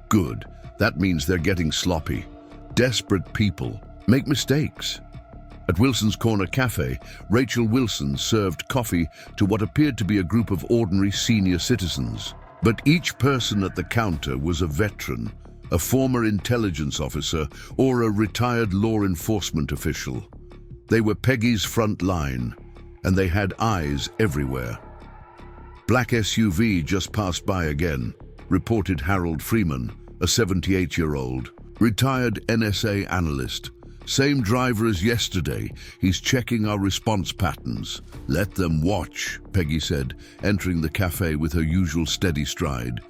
"Good. That means they're getting sloppy. Desperate people make mistakes." At Wilson's Corner Café, Rachel Wilson served coffee to what appeared to be a group of ordinary senior citizens. But each person at the counter was a veteran, a former intelligence officer, or a retired law enforcement official. They were Peggy's front line, and they had eyes everywhere. "Black SUV just passed by again," reported Harold Freeman, a 78-year-old, retired NSA analyst. "Same driver as yesterday. He's checking our response patterns." "Let them watch," Peggy said, entering the cafe with her usual steady stride.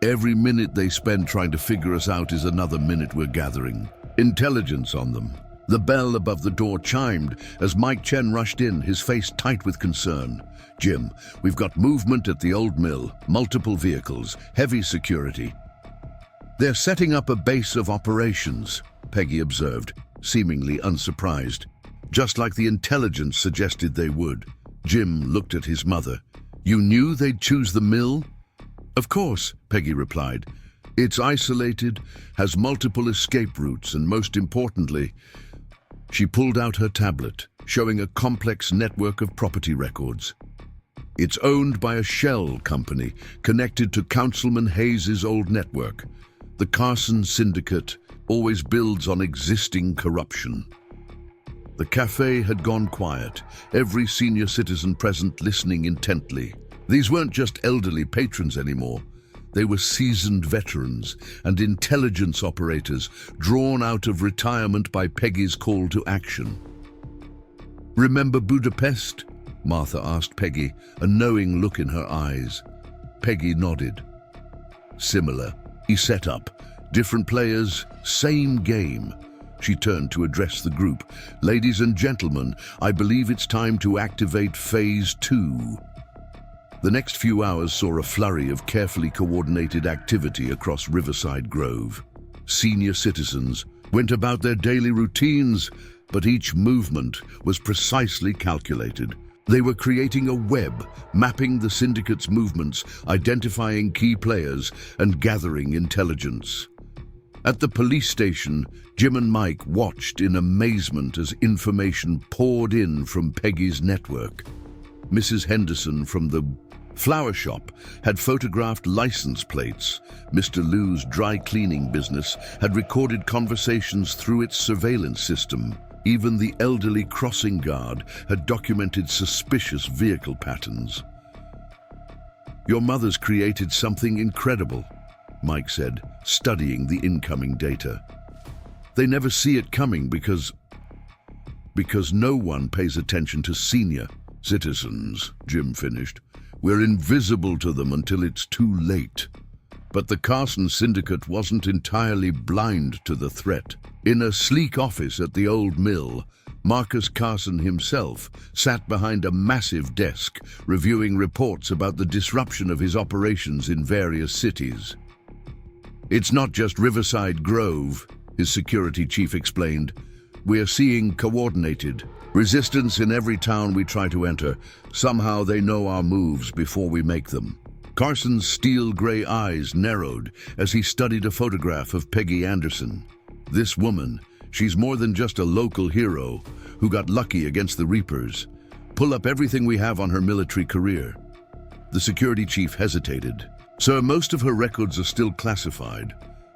"Every minute they spend trying to figure us out is another minute we're gathering intelligence on them." The bell above the door chimed as Mike Chen rushed in, his face tight with concern. "Jim, we've got movement at the old mill, multiple vehicles, heavy security." "They're setting up a base of operations," Peggy observed, seemingly unsurprised. "Just like the intelligence suggested they would." Jim looked at his mother. "You knew they'd choose the mill?" "Of course," Peggy replied. "It's isolated, has multiple escape routes, and most importantly..." She pulled out her tablet, showing a complex network of property records. "It's owned by a shell company connected to Councilman Hayes's old network. The Carson Syndicate always builds on existing corruption." The cafe had gone quiet, every senior citizen present listening intently. These weren't just elderly patrons anymore. They were seasoned veterans and intelligence operators drawn out of retirement by Peggy's call to action. "Remember Budapest?" Martha asked Peggy, a knowing look in her eyes. Peggy nodded. "Similar. He set up. Different players, same game." She turned to address the group. "Ladies and gentlemen, I believe it's time to activate Phase 2. The next few hours saw a flurry of carefully coordinated activity across Riverside Grove. Senior citizens went about their daily routines, but each movement was precisely calculated. They were creating a web, mapping the syndicate's movements, identifying key players, and gathering intelligence. At the police station, Jim and Mike watched in amazement as information poured in from Peggy's network. Mrs. Henderson from the flower shop had photographed license plates. Mr. Liu's dry cleaning business had recorded conversations through its surveillance system. Even the elderly crossing guard had documented suspicious vehicle patterns. "Your mother's created something incredible," Mike said, studying the incoming data. "They never see it coming because no one pays attention to senior citizens," Jim finished. "We're invisible to them until it's too late." But the Carson Syndicate wasn't entirely blind to the threat. In a sleek office at the old mill, Marcus Carson himself sat behind a massive desk, reviewing reports about the disruption of his operations in various cities. "It's not just Riverside Grove," his security chief explained. "We're seeing coordinated resistance in every town we try to enter. Somehow they know our moves before we make them." Carson's steel-gray eyes narrowed as he studied a photograph of Peggy Anderson. "This woman, she's more than just a local hero who got lucky against the Reapers. Pull up everything we have on her military career." The security chief hesitated. "Sir, most of her records are still classified,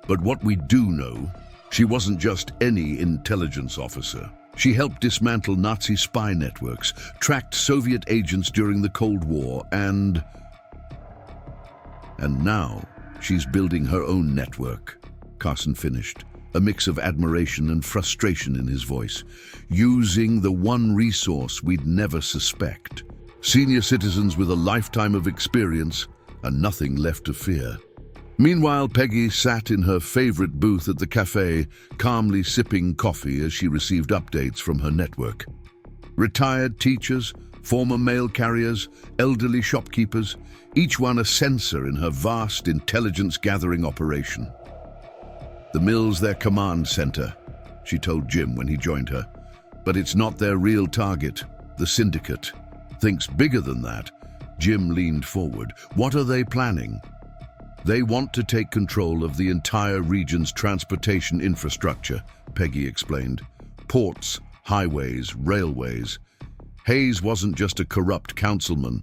but what we do know, she wasn't just any intelligence officer. She helped dismantle Nazi spy networks, tracked Soviet agents during the Cold War, and now she's building her own network. Carson finished, a mix of admiration and frustration in his voice, using the one resource we'd never suspect. Senior citizens with a lifetime of experience and nothing left to fear. Meanwhile, Peggy sat in her favorite booth at the cafe, calmly sipping coffee as she received updates from her network. Retired teachers, former mail carriers, elderly shopkeepers, each one a sensor in her vast intelligence-gathering operation. The mill's their command center, she told Jim when he joined her. But it's not their real target. The syndicate thinks bigger than that. Jim leaned forward. What are they planning? They want to take control of the entire region's transportation infrastructure, Peggy explained. Ports, highways, railways. Hayes wasn't just a corrupt councilman.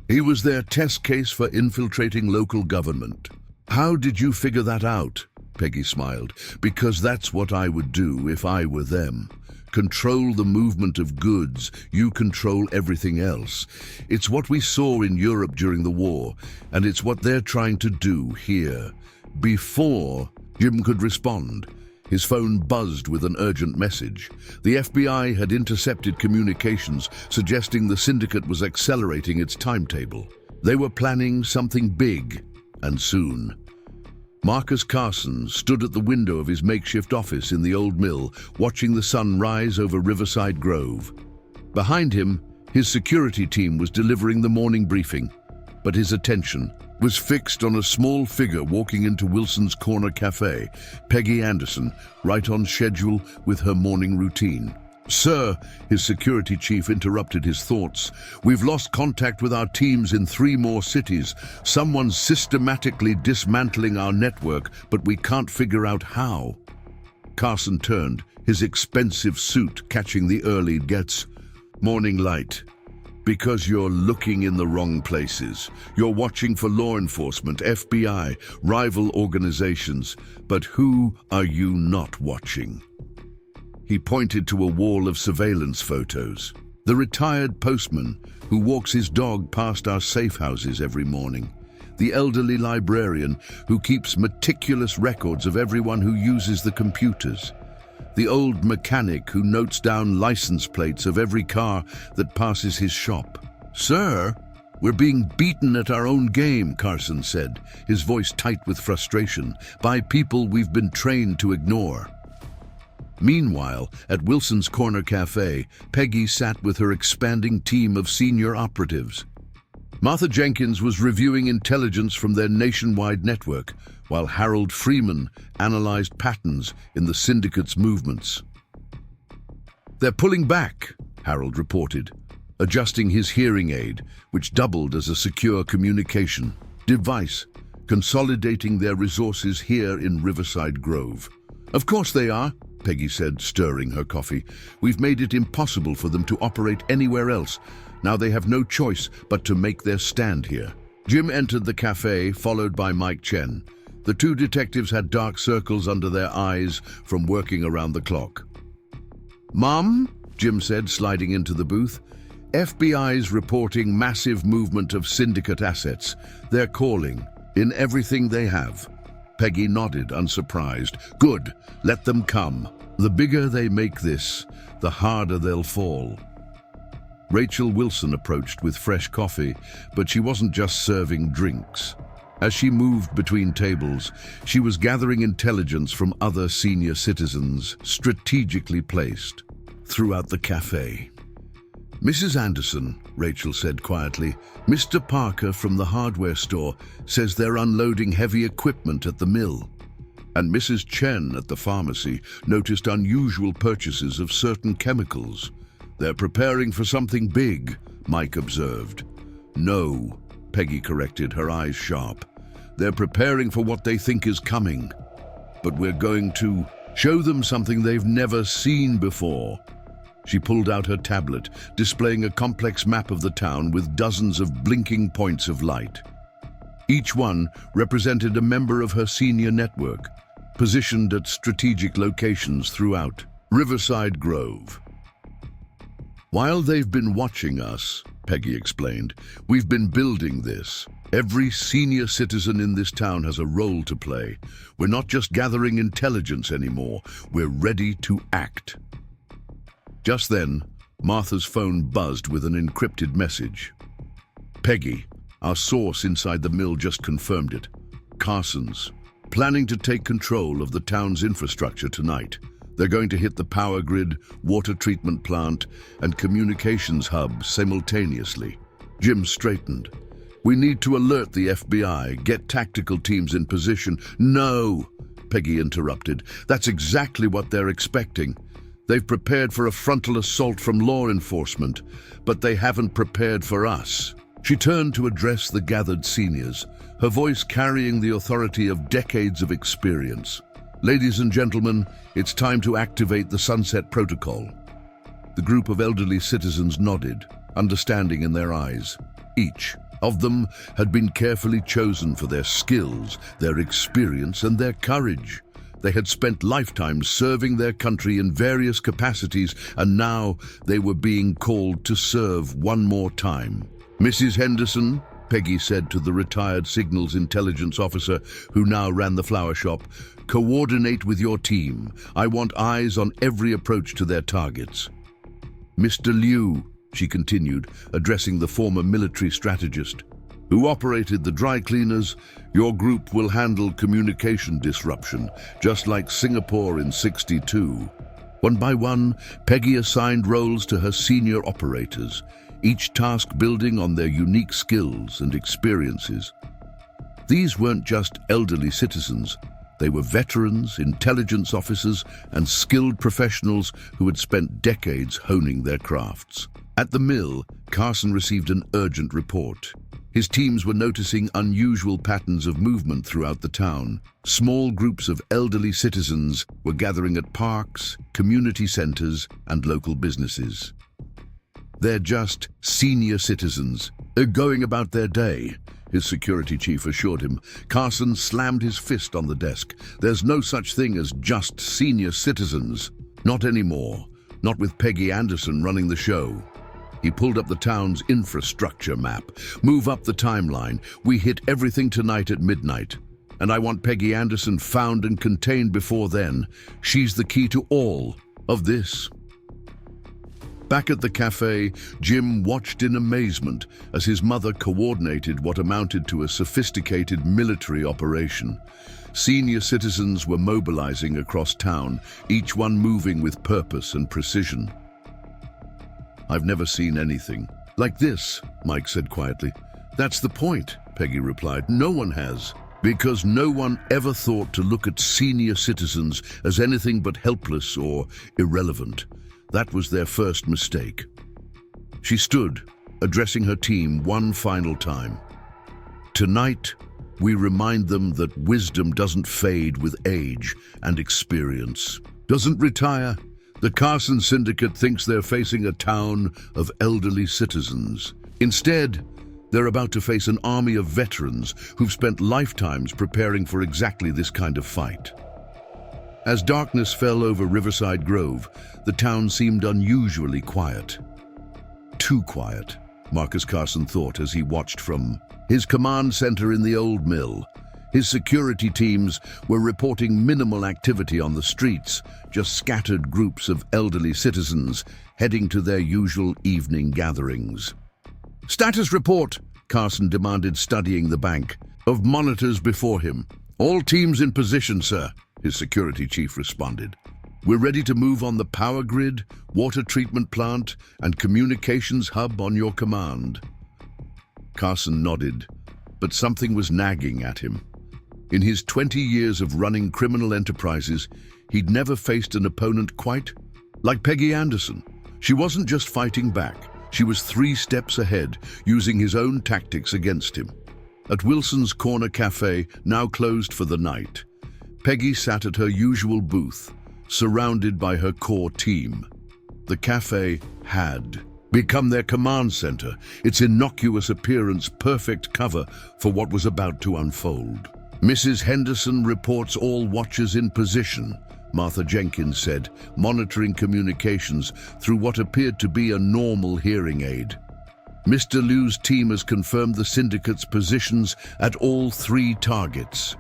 He was their test case for infiltrating local government. How did you figure that out? Peggy smiled. Because that's what I would do if I were them. Control the movement of goods, you control everything else. It's what we saw in Europe during the war, and it's what they're trying to do here. Before Jim could respond, his phone buzzed with an urgent message. The FBI had intercepted communications suggesting the syndicate was accelerating its timetable. They were planning something big, and soon. Marcus Carson stood at the window of his makeshift office in the old mill, watching the sun rise over Riverside Grove. Behind him, his security team was delivering the morning briefing, but his attention was fixed on a small figure walking into Wilson's Corner Café, Peggy Anderson, right on schedule with her morning routine. Sir, his security chief interrupted his thoughts. We've lost contact with our teams in 3 more cities. Someone's systematically dismantling our network, but we can't figure out how. Carson turned, his expensive suit catching the early gets. Morning light. Because you're looking in the wrong places. You're watching for law enforcement, FBI, rival organizations. But who are you not watching? He pointed to a wall of surveillance photos. The retired postman who walks his dog past our safe houses every morning. The elderly librarian who keeps meticulous records of everyone who uses the computers. The old mechanic who notes down license plates of every car that passes his shop. Sir, we're being beaten at our own game, Carson said, his voice tight with frustration, by people we've been trained to ignore. Meanwhile, at Wilson's Corner Café, Peggy sat with her expanding team of senior operatives. Martha Jenkins was reviewing intelligence from their nationwide network, while Harold Freeman analyzed patterns in the syndicate's movements. They're pulling back, Harold reported, adjusting his hearing aid, which doubled as a secure communication device, consolidating their resources here in Riverside Grove. Of course they are, Peggy said, stirring her coffee. We've made it impossible for them to operate anywhere else. Now they have no choice but to make their stand here. Jim entered the cafe, followed by Mike Chen. The 2 detectives had dark circles under their eyes from working around the clock. Mom, Jim said, sliding into the booth. FBI's reporting massive movement of syndicate assets. They're calling in everything they have. Peggy nodded, unsurprised. Good, let them come. The bigger they make this, the harder they'll fall. Rachel Wilson approached with fresh coffee, but she wasn't just serving drinks. As she moved between tables, she was gathering intelligence from other senior citizens, strategically placed throughout the cafe. Mrs. Anderson, Rachel said quietly, Mr. Parker from the hardware store says they're unloading heavy equipment at the mill. And Mrs. Chen at the pharmacy noticed unusual purchases of certain chemicals. They're preparing for something big, Mike observed. No, Peggy corrected, her eyes sharp. They're preparing for what they think is coming. But we're going to show them something they've never seen before. She pulled out her tablet, displaying a complex map of the town with dozens of blinking points of light. Each one represented a member of her senior network, positioned at strategic locations throughout Riverside Grove. While they've been watching us, Peggy explained, we've been building this. Every senior citizen in this town has a role to play. We're not just gathering intelligence anymore. We're ready to act. Just then, Martha's phone buzzed with an encrypted message. Peggy, our source inside the mill just confirmed it. Carson's planning to take control of the town's infrastructure tonight. They're going to hit the power grid, water treatment plant, and communications hub simultaneously. Jim straightened. We need to alert the FBI, get tactical teams in position. No, Peggy interrupted. That's exactly what they're expecting. They've prepared for a frontal assault from law enforcement, but they haven't prepared for us. She turned to address the gathered seniors, her voice carrying the authority of decades of experience. Ladies and gentlemen, it's time to activate the Sunset Protocol. The group of elderly citizens nodded, understanding in their eyes. Each of them had been carefully chosen for their skills, their experience, and their courage. They had spent lifetimes serving their country in various capacities, and now they were being called to serve one more time. Mrs. Henderson, Peggy said to the retired signals intelligence officer who now ran the flower shop, coordinate with your team. I want eyes on every approach to their targets. Mr. Liu, she continued, addressing the former military strategist, who operated the dry cleaners, your group will handle communication disruption, just like Singapore in '62. One by one, Peggy assigned roles to her senior operators, each task building on their unique skills and experiences. These weren't just elderly citizens. They were veterans, intelligence officers, and skilled professionals who had spent decades honing their crafts. At the mill, Carson received an urgent report. His teams were noticing unusual patterns of movement throughout the town. Small groups of elderly citizens were gathering at parks, community centers, and local businesses. They're just senior citizens. They're going about their day, his security chief assured him. Carson slammed his fist on the desk. There's no such thing as just senior citizens. Not anymore. Not with Peggy Anderson running the show. He pulled up the town's infrastructure map. Move up the timeline. We hit everything tonight at midnight. And I want Peggy Anderson found and contained before then. She's the key to all of this. Back at the cafe, Jim watched in amazement as his mother coordinated what amounted to a sophisticated military operation. Senior citizens were mobilizing across town, each one moving with purpose and precision. I've never seen anything like this, Mike said quietly. That's the point, Peggy replied. No one has. Because no one ever thought to look at senior citizens as anything but helpless or irrelevant. That was their first mistake. She stood, addressing her team one final time. Tonight, we remind them that wisdom doesn't fade with age and experience. Doesn't retire. The Carson Syndicate thinks they're facing a town of elderly citizens. Instead, they're about to face an army of veterans who've spent lifetimes preparing for exactly this kind of fight. As darkness fell over Riverside Grove, the town seemed unusually quiet. Too quiet, Marcus Carson thought as he watched from his command center in the old mill. His security teams were reporting minimal activity on the streets, just scattered groups of elderly citizens heading to their usual evening gatherings. Status report, Carson demanded, studying the bank of monitors before him. All teams in position, sir, his security chief responded. We're ready to move on the power grid, water treatment plant, and communications hub on your command. Carson nodded, but something was nagging at him. In his 20 years of running criminal enterprises, he'd never faced an opponent quite like Peggy Anderson. She wasn't just fighting back. She was 3 steps ahead, using his own tactics against him. At Wilson's Corner Café, now closed for the night, Peggy sat at her usual booth, surrounded by her core team. The cafe had become their command center, its innocuous appearance perfect cover for what was about to unfold. Mrs. Henderson reports all watchers in position, Martha Jenkins said, monitoring communications through what appeared to be a normal hearing aid. Mr. Liu's team has confirmed the syndicate's positions at all 3 targets.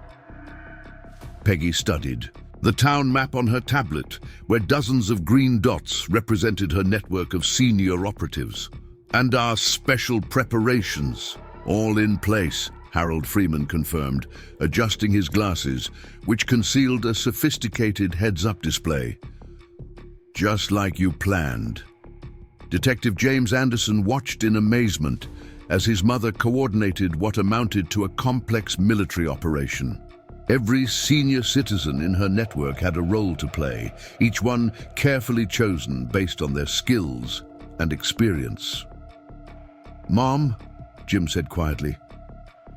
Peggy studied the town map on her tablet, where dozens of green dots represented her network of senior operatives. And our special preparations, all in place, Harold Freeman confirmed, adjusting his glasses, which concealed a sophisticated heads-up display. Just like you planned. Detective James Anderson watched in amazement as his mother coordinated what amounted to a complex military operation. Every senior citizen in her network had a role to play, each one carefully chosen based on their skills and experience. "Mom," Jim said quietly,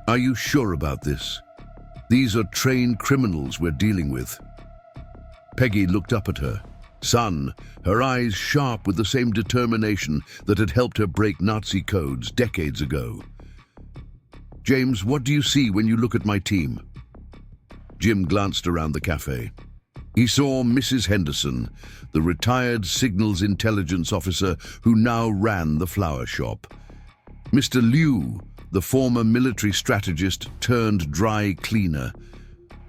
"are you sure about this? These are trained criminals we're dealing with." Peggy looked up at her. Son, her eyes sharp with the same determination that had helped her break Nazi codes decades ago. "James, what do you see when you look at my team?" Jim glanced around the cafe. He saw Mrs. Henderson, the retired signals intelligence officer who now ran the flower shop. Mr. Liu, the former military strategist turned dry cleaner.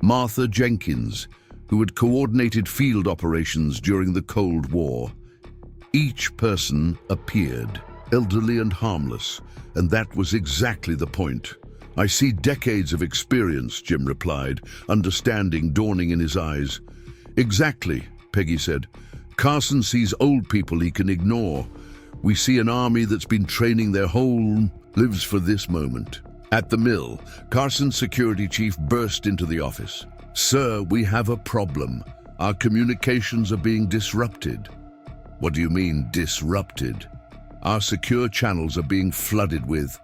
Martha Jenkins, who had coordinated field operations during the Cold War. Each person appeared, elderly and harmless, and that was exactly the point. "I see decades of experience," Jim replied, understanding dawning in his eyes. "Exactly," Peggy said. "Carson sees old people he can ignore. We see an army that's been training their whole lives for this moment." At the mill, Carson's security chief burst into the office. "Sir, we have a problem. Our communications are being disrupted." "What do you mean, disrupted?" "Our secure channels are being flooded with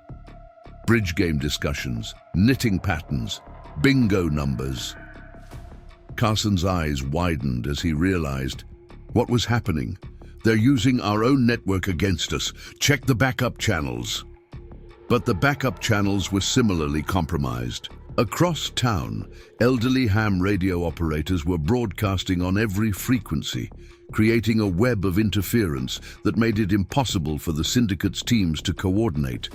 bridge game discussions, knitting patterns, bingo numbers." Carson's eyes widened as he realized what was happening. "They're using our own network against us. Check the backup channels." But the backup channels were similarly compromised. Across town, elderly ham radio operators were broadcasting on every frequency, creating a web of interference that made it impossible for the syndicate's teams to coordinate.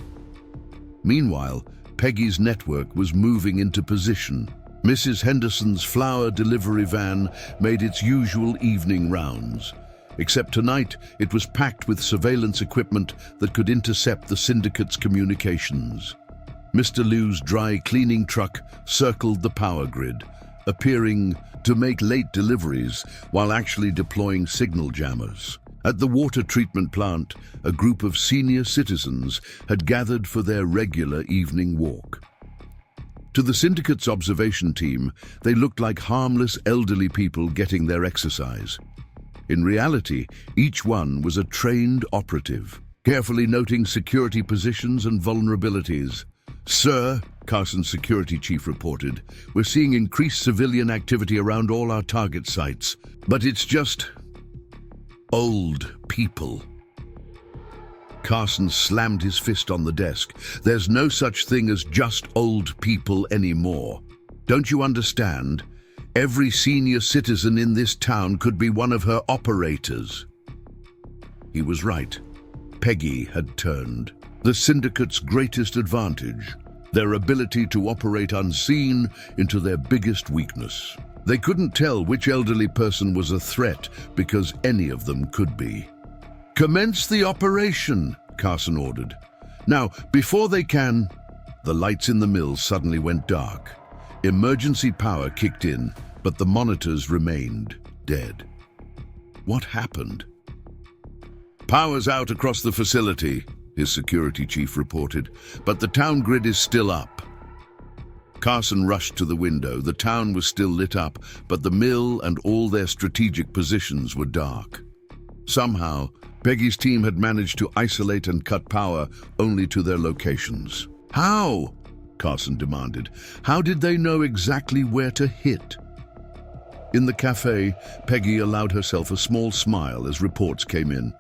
Meanwhile, Peggy's network was moving into position. Mrs. Henderson's flower delivery van made its usual evening rounds. Except tonight, it was packed with surveillance equipment that could intercept the syndicate's communications. Mr. Liu's dry cleaning truck circled the power grid, appearing to make late deliveries while actually deploying signal jammers. At the water treatment plant, a group of senior citizens had gathered for their regular evening walk. To the syndicate's observation team, they looked like harmless elderly people getting their exercise. In reality, each one was a trained operative, carefully noting security positions and vulnerabilities. "Sir," Carson's security chief reported, "we're seeing increased civilian activity around all our target sites, but it's just old people." Carson slammed his fist on the desk. "There's no such thing as just old people anymore. Don't you understand? Every senior citizen in this town could be one of her operators." He was right. Peggy had turned. The syndicate's greatest advantage, their ability to operate unseen, into their biggest weakness. They couldn't tell which elderly person was a threat because any of them could be. "Commence the operation," Carson ordered. "Now, before they can..." The lights in the mill suddenly went dark. Emergency power kicked in, but the monitors remained dead. What happened? "Power's out across the facility," his security chief reported, "but the town grid is still up." Carson rushed to the window. The town was still lit up, but the mill and all their strategic positions were dark. Somehow, Peggy's team had managed to isolate and cut power only to their locations. "How?" Carson demanded. "How did they know exactly where to hit?" In the cafe, Peggy allowed herself a small smile as reports came in.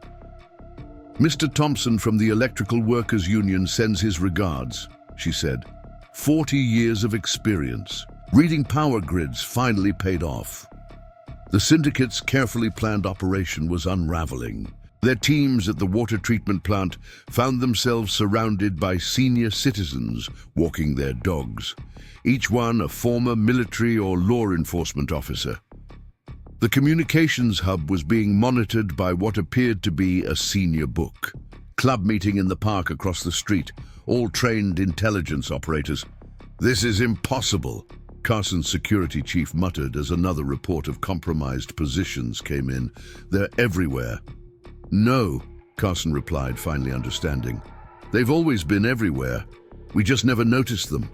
"Mr. Thompson from the Electrical Workers Union sends his regards," she said. 40 years of experience. Reading power grids finally paid off. The syndicate's carefully planned operation was unraveling. Their teams at the water treatment plant found themselves surrounded by senior citizens walking their dogs, each one a former military or law enforcement officer. The communications hub was being monitored by what appeared to be a senior book. Club meeting in the park across the street, all trained intelligence operators. "This is impossible," Carson's security chief muttered as another report of compromised positions came in. "They're everywhere." "No," Carson replied, finally understanding. "They've always been everywhere. We just never noticed them."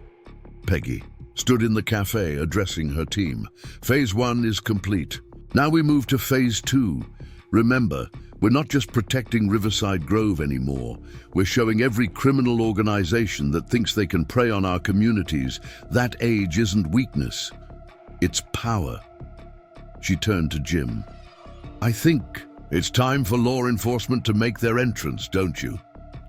Peggy stood in the cafe addressing her team. "Phase 1 is complete. Now we move to Phase 2. Remember, we're not just protecting Riverside Grove anymore. We're showing every criminal organization that thinks they can prey on our communities that age isn't weakness, it's power." She turned to Jim. "I think it's time for law enforcement to make their entrance, don't you?"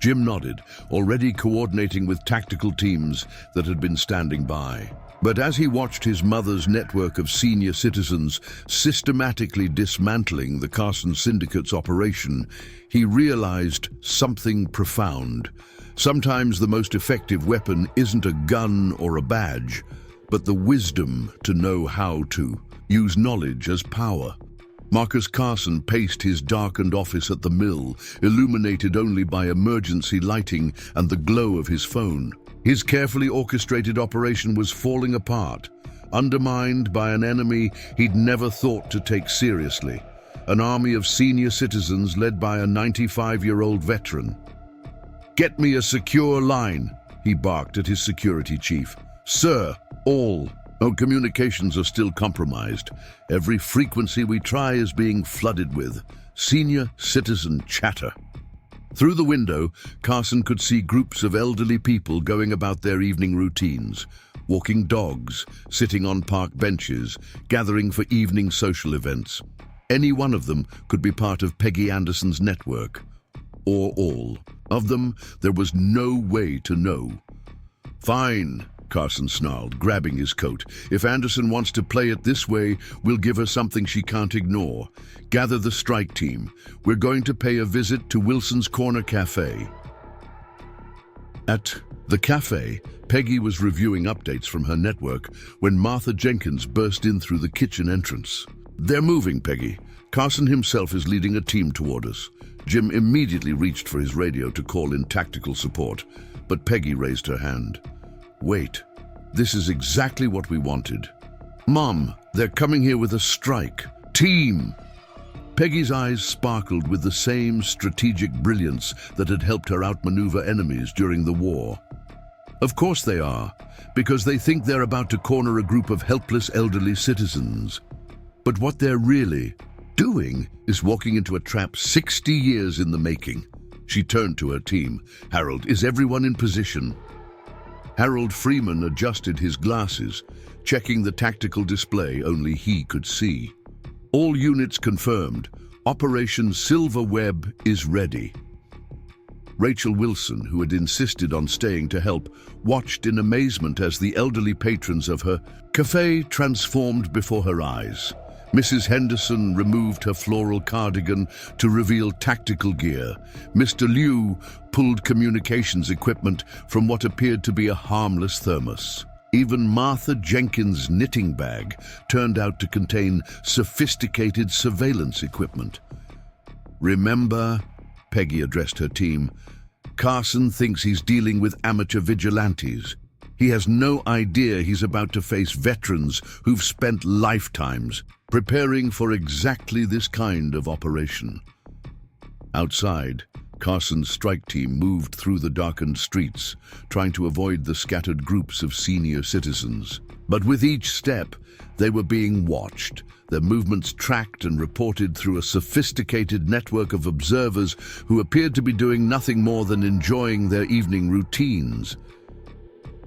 Jim nodded, already coordinating with tactical teams that had been standing by. But as he watched his mother's network of senior citizens systematically dismantling the Carson Syndicate's operation, he realized something profound. Sometimes the most effective weapon isn't a gun or a badge, but the wisdom to know how to use knowledge as power. Marcus Carson paced his darkened office at the mill, illuminated only by emergency lighting and the glow of his phone. His carefully orchestrated operation was falling apart, undermined by an enemy he'd never thought to take seriously, an army of senior citizens led by a 95-year-old veteran. "Get me a secure line," he barked at his security chief. "Sir, all our communications are still compromised. Every frequency we try is being flooded with senior citizen chatter." Through the window, Carson could see groups of elderly people going about their evening routines, walking dogs, sitting on park benches, gathering for evening social events. Any one of them could be part of Peggy Anderson's network. Or all of them. There was no way to know. "Fine," Carson snarled, grabbing his coat. "If Anderson wants to play it this way, we'll give her something she can't ignore. Gather the strike team. We're going to pay a visit to Wilson's Corner Café." At the cafe, Peggy was reviewing updates from her network when Martha Jenkins burst in through the kitchen entrance. "They're moving, Peggy. Carson himself is leading a team toward us." Jim immediately reached for his radio to call in tactical support, but Peggy raised her hand. "Wait, this is exactly what we wanted. Mom, they're coming here with a strike. Team!" Peggy's eyes sparkled with the same strategic brilliance that had helped her outmaneuver enemies during the war. "Of course they are, because they think they're about to corner a group of helpless elderly citizens. But what they're really doing is walking into a trap 60 years in the making." She turned to her team. "Harold, is everyone in position?" Harold Freeman adjusted his glasses, checking the tactical display only he could see. "All units confirmed. Operation Silver Web is ready." Rachel Wilson, who had insisted on staying to help, watched in amazement as the elderly patrons of her café transformed before her eyes. Mrs. Henderson removed her floral cardigan to reveal tactical gear. Mr. Liu pulled communications equipment from what appeared to be a harmless thermos. Even Martha Jenkins' knitting bag turned out to contain sophisticated surveillance equipment. "Remember," Peggy addressed her team, "Carson thinks he's dealing with amateur vigilantes. He has no idea he's about to face veterans who've spent lifetimes preparing for exactly this kind of operation." Outside, Carson's strike team moved through the darkened streets, trying to avoid the scattered groups of senior citizens. But with each step, they were being watched, their movements tracked and reported through a sophisticated network of observers who appeared to be doing nothing more than enjoying their evening routines.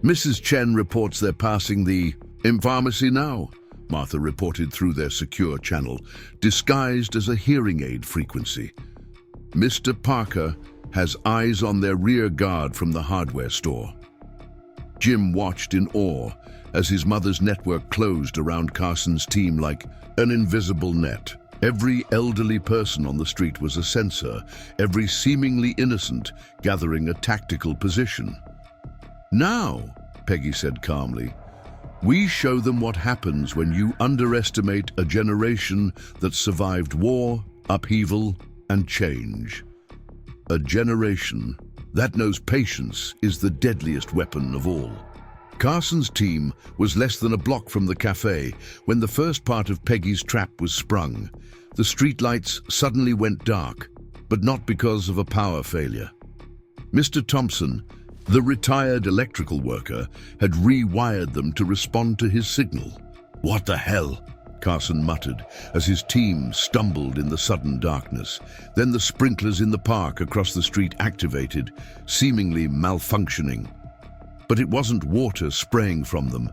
"Mrs. Chen reports they're passing the pharmacy now," Martha reported through their secure channel, disguised as a hearing aid frequency. "Mr. Parker has eyes on their rear guard from the hardware store." Jim watched in awe as his mother's network closed around Carson's team like an invisible net. Every elderly person on the street was a sensor, every seemingly innocent gathering a tactical position. "Now," Peggy said calmly, "we show them what happens when you underestimate a generation that survived war, upheaval, and change. A generation that knows patience is the deadliest weapon of all." Carson's team was less than a block from the cafe when the first part of Peggy's trap was sprung. The streetlights suddenly went dark, but not because of a power failure. Mr. Thompson, the retired electrical worker, had rewired them to respond to his signal. "What the hell?" Carson muttered as his team stumbled in the sudden darkness. Then the sprinklers in the park across the street activated, seemingly malfunctioning. But it wasn't water spraying from them.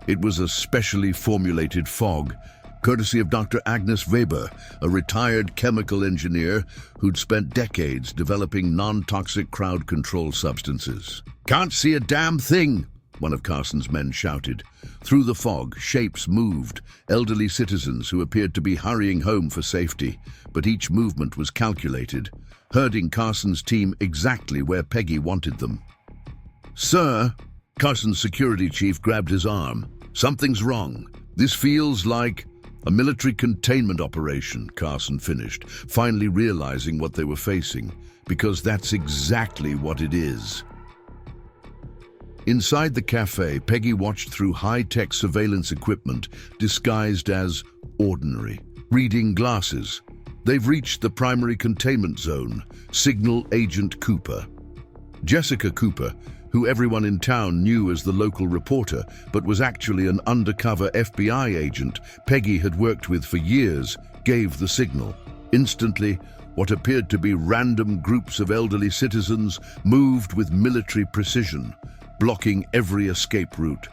It was a specially formulated fog, courtesy of Dr. Agnes Weber, a retired chemical engineer who'd spent decades developing non-toxic crowd control substances. "Can't see a damn thing," one of Carson's men shouted. Through the fog, shapes moved, elderly citizens who appeared to be hurrying home for safety, but each movement was calculated, herding Carson's team exactly where Peggy wanted them. "Sir," Carson's security chief grabbed his arm. "Something's wrong. This feels like a military containment operation," Carson finished, finally realizing what they were facing, because that's exactly what it is. Inside the cafe, Peggy watched through high-tech surveillance equipment disguised as ordinary reading glasses. They've reached the primary containment zone, Signal Agent Cooper. Jessica Cooper, who everyone in town knew as the local reporter, but was actually an undercover FBI agent Peggy had worked with for years, gave the signal. Instantly, what appeared to be random groups of elderly citizens moved with military precision, blocking every escape route.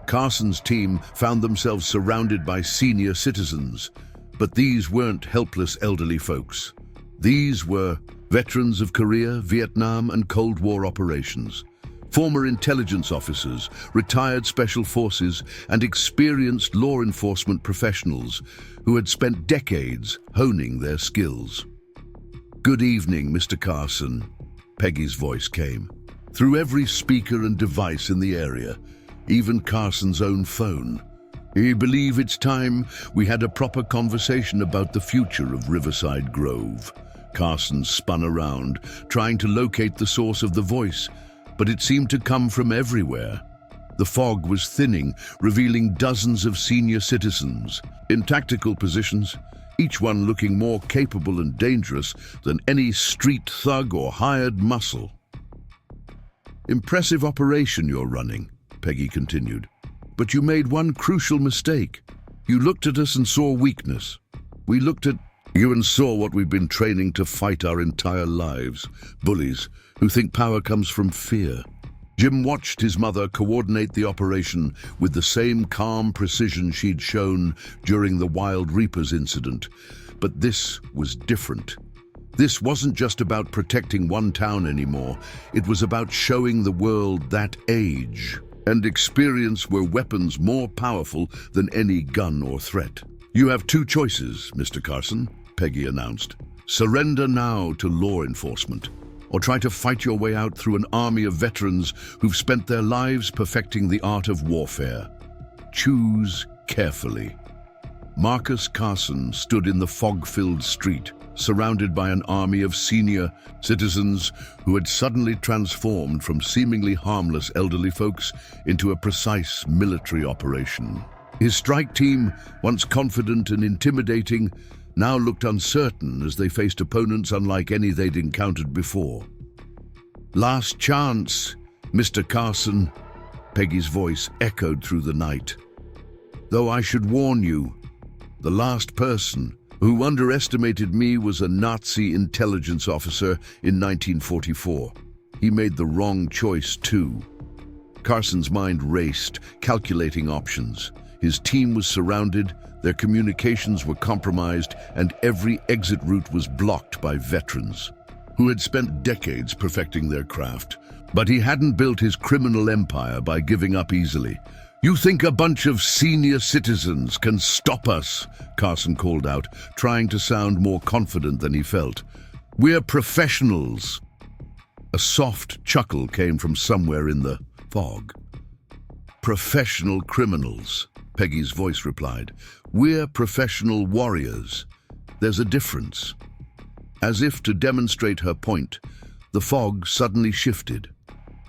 Carson's team found themselves surrounded by senior citizens, but these weren't helpless elderly folks. These were veterans of Korea, Vietnam, and Cold War operations. Former intelligence officers, retired special forces, and experienced law enforcement professionals who had spent decades honing their skills. "Good evening, Mr. Carson," Peggy's voice came. Through every speaker and device in the area, even Carson's own phone. "I believe it's time we had a proper conversation about the future of Riverside Grove." Carson spun around, trying to locate the source of the voice, but it seemed to come from everywhere. The fog was thinning, revealing dozens of senior citizens in tactical positions, each one looking more capable and dangerous than any street thug or hired muscle. "Impressive operation you're running," Peggy continued. "But you made one crucial mistake. You looked at us and saw weakness. We looked at you and saw what we've been training to fight our entire lives. Bullies who think power comes from fear." Jim watched his mother coordinate the operation with the same calm precision she'd shown during the Wild Reapers incident. But this was different. This wasn't just about protecting one town anymore. It was about showing the world that age and experience were weapons more powerful than any gun or threat. "You have two choices, Mr. Carson," Peggy announced. "Surrender now to law enforcement, or try to fight your way out through an army of veterans who've spent their lives perfecting the art of warfare. Choose carefully." Marcus Carson stood in the fog-filled street, surrounded by an army of senior citizens who had suddenly transformed from seemingly harmless elderly folks into a precise military operation. His strike team, once confident and intimidating, now looked uncertain as they faced opponents unlike any they'd encountered before. "Last chance, Mr. Carson," Peggy's voice echoed through the night. "Though I should warn you, the last person who underestimated me was a Nazi intelligence officer in 1944. He made the wrong choice too." Carson's mind raced, calculating options. His team was surrounded, their communications were compromised, and every exit route was blocked by veterans who had spent decades perfecting their craft. But he hadn't built his criminal empire by giving up easily. "You think a bunch of senior citizens can stop us?" Carson called out, trying to sound more confident than he felt. "We're professionals." A soft chuckle came from somewhere in the fog. "Professional criminals," Peggy's voice replied. "We're professional warriors. There's a difference." As if to demonstrate her point, the fog suddenly shifted.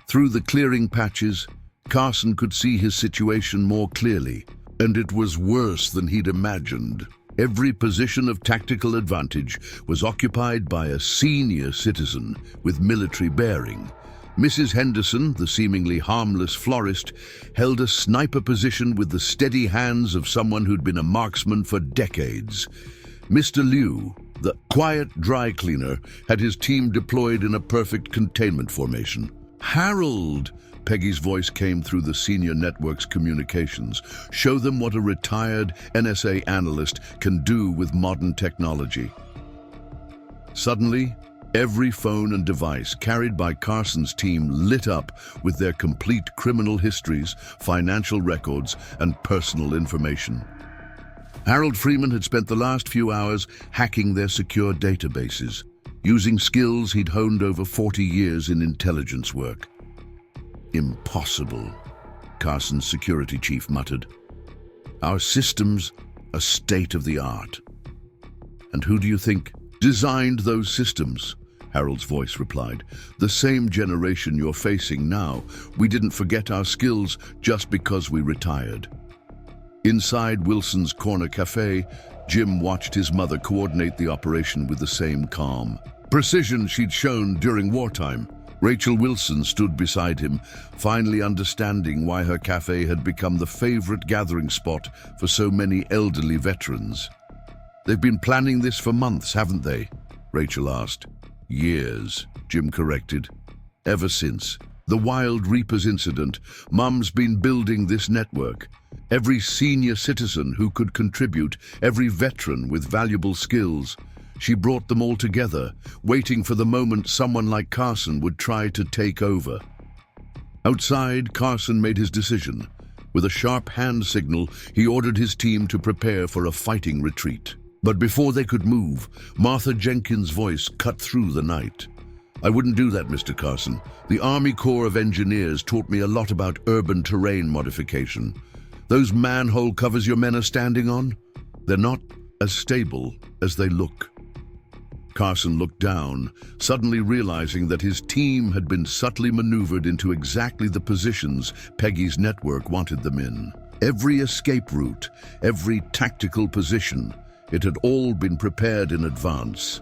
Through the clearing patches, Carson could see his situation more clearly, and it was worse than he'd imagined. Every position of tactical advantage was occupied by a senior citizen with military bearing. Mrs. Henderson, the seemingly harmless florist, held a sniper position with the steady hands of someone who'd been a marksman for decades. Mr. Liu, the quiet dry cleaner, had his team deployed in a perfect containment formation. "Harold," Peggy's voice came through the senior network's communications. "Show them what a retired NSA analyst can do with modern technology." Suddenly, every phone and device carried by Carson's team lit up with their complete criminal histories, financial records, and personal information. Harold Freeman had spent the last few hours hacking their secure databases, using skills he'd honed over 40 years in intelligence work. "Impossible," Carson's security chief muttered. "Our systems are state-of-the-art." "And who do you think designed those systems?" Harold's voice replied. "The same generation you're facing now. We didn't forget our skills just because we retired." Inside Wilson's corner cafe, Jim watched his mother coordinate the operation with the same calm precision she'd shown during wartime. Rachel Wilson stood beside him, finally understanding why her cafe had become the favorite gathering spot for so many elderly veterans. "They've been planning this for months, haven't they?" Rachel asked. "Years," Jim corrected. "Ever since the Wild Reapers incident, Mum's been building this network. Every senior citizen who could contribute, every veteran with valuable skills. She brought them all together, waiting for the moment someone like Carson would try to take over." Outside, Carson made his decision. With a sharp hand signal, he ordered his team to prepare for a fighting retreat. But before they could move, Martha Jenkins' voice cut through the night. "I wouldn't do that, Mr. Carson. The Army Corps of Engineers taught me a lot about urban terrain modification. Those manhole covers your men are standing on? They're not as stable as they look." Carson looked down, suddenly realizing that his team had been subtly maneuvered into exactly the positions Peggy's network wanted them in. Every escape route, every tactical position, it had all been prepared in advance.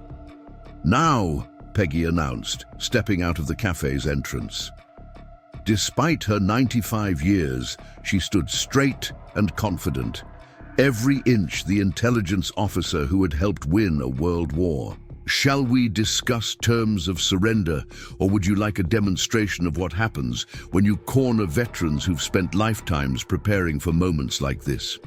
"Now," Peggy announced, stepping out of the cafe's entrance. Despite her 95 years, she stood straight and confident, every inch the intelligence officer who had helped win a world war. "Shall we discuss terms of surrender, or would you like a demonstration of what happens when you corner veterans who've spent lifetimes preparing for moments like this?"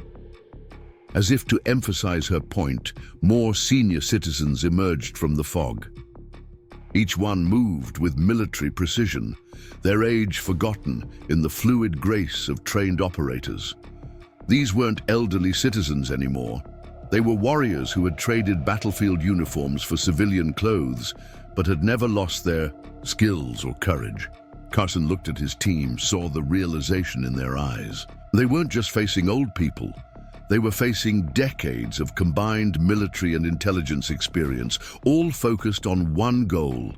As if to emphasize her point, more senior citizens emerged from the fog. Each one moved with military precision, their age forgotten in the fluid grace of trained operators. These weren't elderly citizens anymore. They were warriors who had traded battlefield uniforms for civilian clothes, but had never lost their skills or courage. Carson looked at his team, saw the realization in their eyes. They weren't just facing old people. They were facing decades of combined military and intelligence experience, all focused on one goal: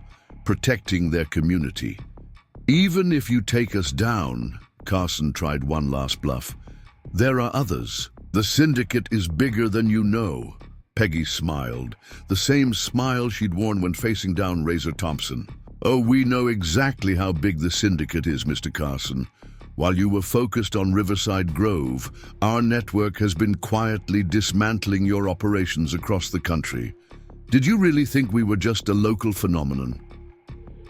protecting their community. "Even if you take us down," Carson tried one last bluff, "there are others. The syndicate is bigger than you know." Peggy smiled, the same smile she'd worn when facing down Razor Thompson. "Oh, we know exactly how big the syndicate is, Mr. Carson. While you were focused on Riverside Grove, our network has been quietly dismantling your operations across the country. Did you really think we were just a local phenomenon?"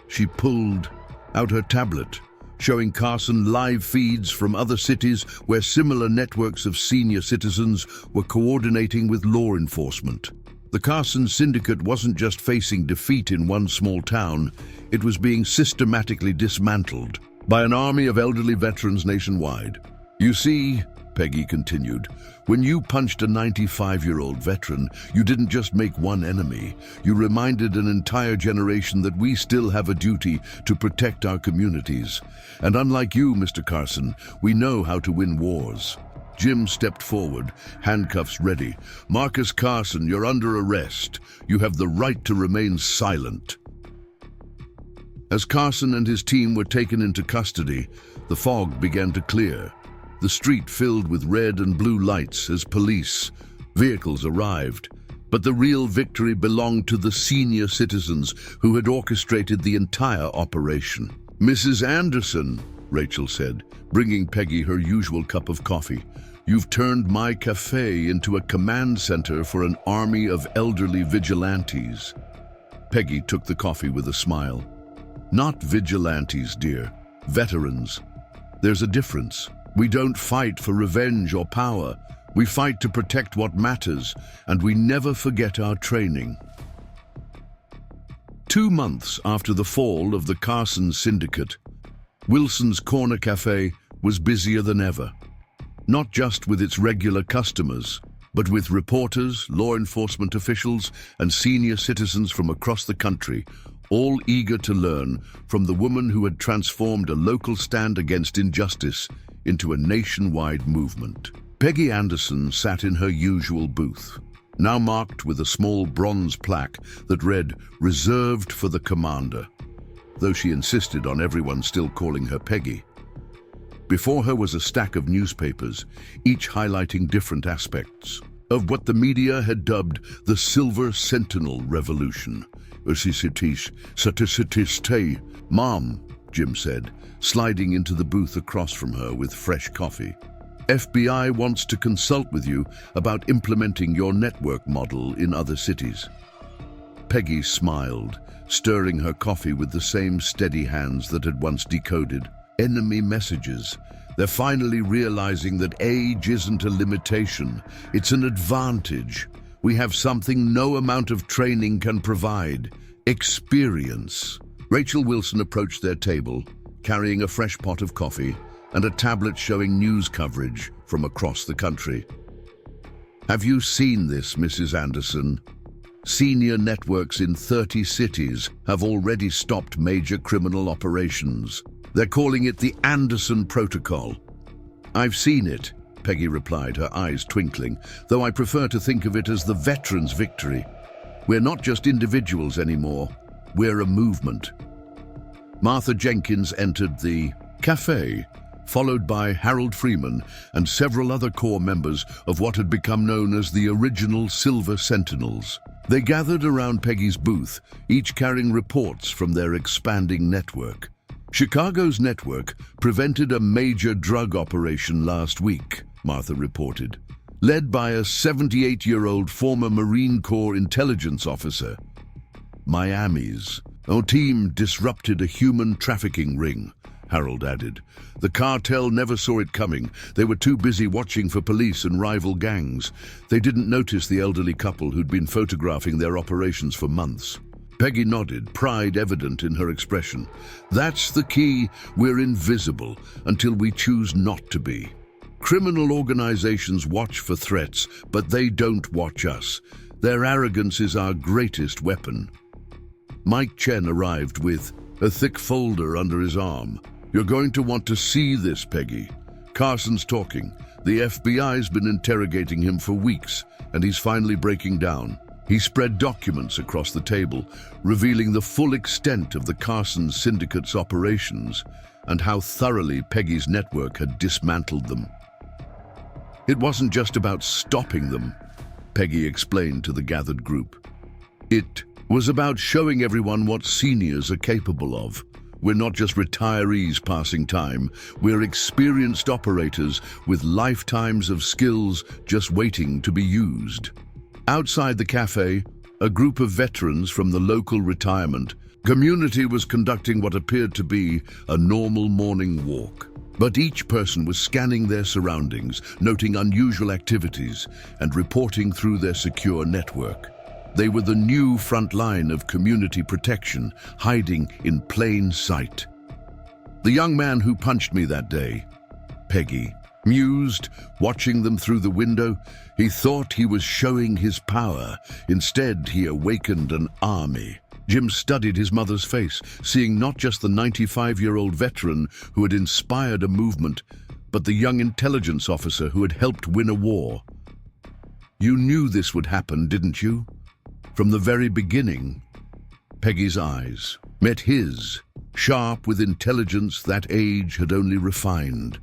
She pulled out her tablet, showing Carson live feeds from other cities where similar networks of senior citizens were coordinating with law enforcement. The Carson Syndicate wasn't just facing defeat in one small town, it was being systematically dismantled by an army of elderly veterans nationwide. You see, Peggy continued, when you punched a 95-year-old veteran, you didn't just make one enemy. You reminded an entire generation that we still have a duty to protect our communities. And unlike you, Mr. Carson, we know how to win wars. Jim stepped forward, handcuffs ready. Marcus Carson, you're under arrest. You have the right to remain silent. As Carson and his team were taken into custody, the fog began to clear. The street filled with red and blue lights as police vehicles arrived. But the real victory belonged to the senior citizens who had orchestrated the entire operation. Mrs. Anderson, Rachel said, bringing Peggy her usual cup of coffee, you've turned my café into a command center for an army of elderly vigilantes. Peggy took the coffee with a smile. Not vigilantes, dear. Veterans. There's a difference. We don't fight for revenge or power. We fight to protect what matters, and we never forget our training. 2 months after the fall of the Carson Syndicate, Wilson's Corner Café was busier than ever. Not just with its regular customers, but with reporters, law enforcement officials, and senior citizens from across the country, all eager to learn from the woman who had transformed a local stand against injustice into a nationwide movement. Peggy Anderson sat in her usual booth, now marked with a small bronze plaque that read, "Reserved for the Commander," though she insisted on everyone still calling her Peggy. Before her was a stack of newspapers, each highlighting different aspects of what the media had dubbed the Silver Sentinel Revolution. Mom, Jim said, sliding into the booth across from her with fresh coffee. FBI wants to consult with you about implementing your network model in other cities. Peggy smiled, stirring her coffee with the same steady hands that had once decoded enemy messages. They're finally realizing that age isn't a limitation, it's an advantage. We have something no amount of training can provide: experience. Rachel Wilson approached their table, carrying a fresh pot of coffee and a tablet showing news coverage from across the country. Have you seen this, Mrs. Anderson? Senior networks in 30 cities have already stopped major criminal operations. They're calling it the Anderson Protocol. I've seen it, Peggy replied, her eyes twinkling, though I prefer to think of it as the veterans' victory. We're not just individuals anymore, we're a movement. Martha Jenkins entered the Café, followed by Harold Freeman and several other core members of what had become known as the original Silver Sentinels. They gathered around Peggy's booth, each carrying reports from their expanding network. Chicago's network prevented a major drug operation last week, Martha reported, led by a 78-year-old former Marine Corps intelligence officer. Miami's our team disrupted a human trafficking ring, Harold added. The cartel never saw it coming. They were too busy watching for police and rival gangs. They didn't notice the elderly couple who'd been photographing their operations for months. Peggy nodded, pride evident in her expression. That's the key. We're invisible until we choose not to be. Criminal organizations watch for threats, but they don't watch us. Their arrogance is our greatest weapon. Mike Chen arrived with a thick folder under his arm. You're going to want to see this, Peggy. Carson's talking. The FBI's been interrogating him for weeks, and he's finally breaking down. He spread documents across the table, revealing the full extent of the Carson Syndicate's operations and how thoroughly Peggy's network had dismantled them. It wasn't just about stopping them, Peggy explained to the gathered group. It was about showing everyone what seniors are capable of. We're not just retirees passing time, we're experienced operators with lifetimes of skills just waiting to be used. Outside the cafe, a group of veterans from the local retirement community was conducting what appeared to be a normal morning walk. But each person was scanning their surroundings, noting unusual activities, and reporting through their secure network. They were the new front line of community protection, hiding in plain sight. The young man who punched me that day, Peggy, mused, watching them through the window. He thought he was showing his power. Instead, he awakened an army. Jim studied his mother's face, seeing not just the 95-year-old veteran who had inspired a movement, but the young intelligence officer who had helped win a war. You knew this would happen, didn't you? From the very beginning. Peggy's eyes met his, sharp with intelligence that age had only refined.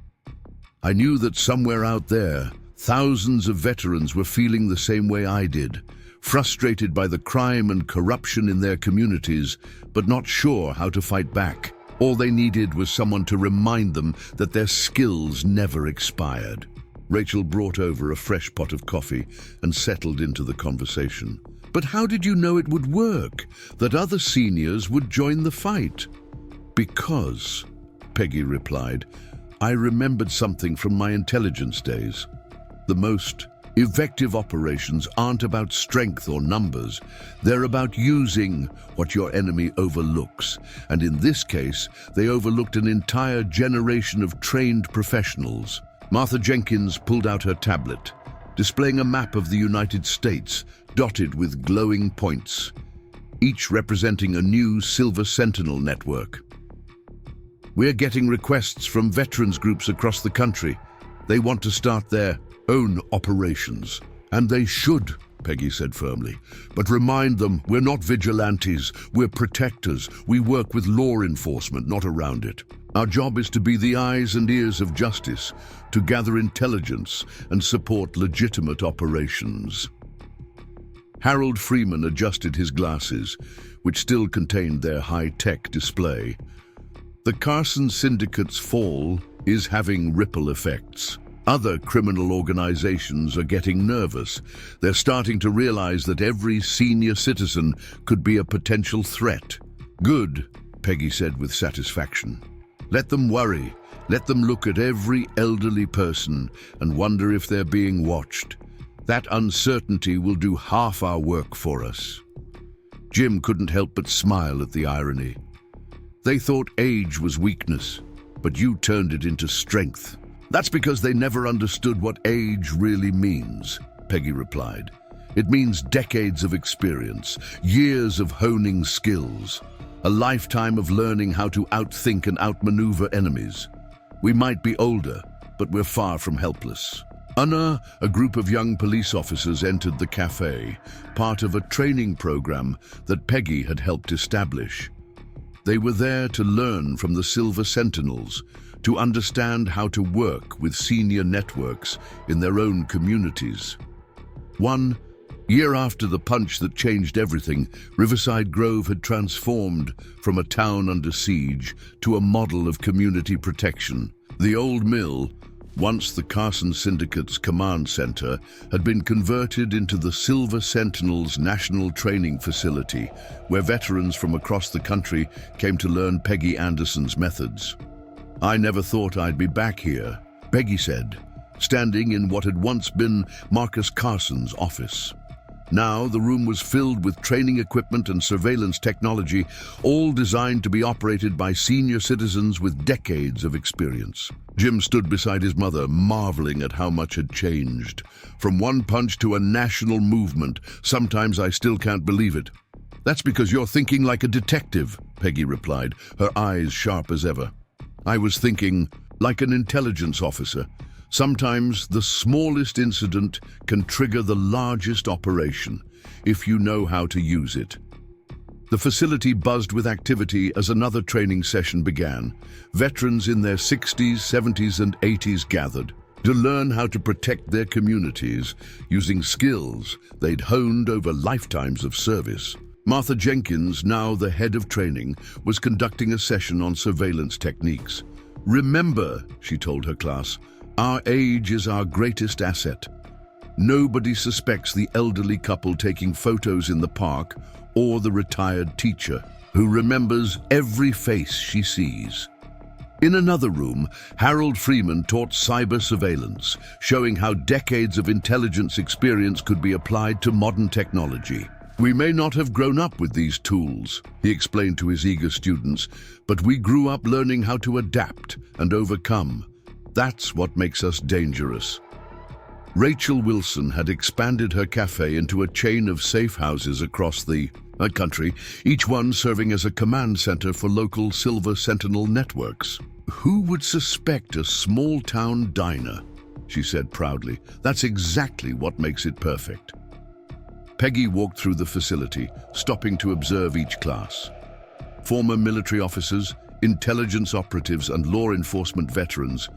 I knew that somewhere out there, thousands of veterans were feeling the same way I did, frustrated by the crime and corruption in their communities, but not sure how to fight back. All they needed was someone to remind them that their skills never expired. Rachel brought over a fresh pot of coffee and settled into the conversation. But how did you know it would work, that other seniors would join the fight? Because, Peggy replied, I remembered something from my intelligence days. The most effective operations aren't about strength or numbers. They're about using what your enemy overlooks. And in this case, they overlooked an entire generation of trained professionals. Martha Jenkins pulled out her tablet, displaying a map of the United States, dotted with glowing points, each representing a new Silver Sentinel network. We're getting requests from veterans groups across the country. They want to start their own operations. And they should, Peggy said firmly. But remind them, we're not vigilantes, we're protectors. We work with law enforcement, not around it. Our job is to be the eyes and ears of justice, to gather intelligence and support legitimate operations. Harold Freeman adjusted his glasses, which still contained their high-tech display. The Carson Syndicate's fall is having ripple effects. Other criminal organizations are getting nervous. They're starting to realize that every senior citizen could be a potential threat. Good, Peggy said with satisfaction. Let them worry. Let them look at every elderly person and wonder if they're being watched. That uncertainty will do half our work for us. Jim couldn't help but smile at the irony. They thought age was weakness, but you turned it into strength. That's because they never understood what age really means, Peggy replied. It means decades of experience, years of honing skills, a lifetime of learning how to outthink and outmaneuver enemies. We might be older, but we're far from helpless. A group of young police officers entered the Café, part of a training program that Peggy had helped establish. They were there to learn from the Silver Sentinels, to understand how to work with senior networks in their own communities. 1 year after the punch that changed everything, Riverside Grove had transformed from a town under siege to a model of community protection. The old mill, once the Carson Syndicate's command center, had been converted into the Silver Sentinels National Training Facility, where veterans from across the country came to learn Peggy Anderson's methods. I never thought I'd be back here, Peggy said, standing in what had once been Marcus Carson's office. Now the room was filled with training equipment and surveillance technology, all designed to be operated by senior citizens with decades of experience. Jim stood beside his mother, marveling at how much had changed. From one punch to a national movement, sometimes I still can't believe it. That's because you're thinking like a detective, Peggy replied, her eyes sharp as ever. I was thinking like an intelligence officer. Sometimes the smallest incident can trigger the largest operation, if you know how to use it. The facility buzzed with activity as another training session began. Veterans in their 60s, 70s, and 80s gathered to learn how to protect their communities using skills they'd honed over lifetimes of service. Martha Jenkins, now the head of training, was conducting a session on surveillance techniques. Remember, she told her class, our age is our greatest asset. Nobody suspects the elderly couple taking photos in the park or the retired teacher who remembers every face she sees. In another room, Harold Freeman taught cyber surveillance, showing how decades of intelligence experience could be applied to modern technology. We may not have grown up with these tools, he explained to his eager students, but we grew up learning how to adapt and overcome. That's what makes us dangerous. Rachel Wilson had expanded her cafe into a chain of safe houses across the country, each one serving as a command center for local Silver Sentinel networks. Who would suspect a small-town diner? She said proudly. That's exactly what makes it perfect. Peggy walked through the facility, stopping to observe each class. Former military officers, intelligence operatives, and law enforcement veterans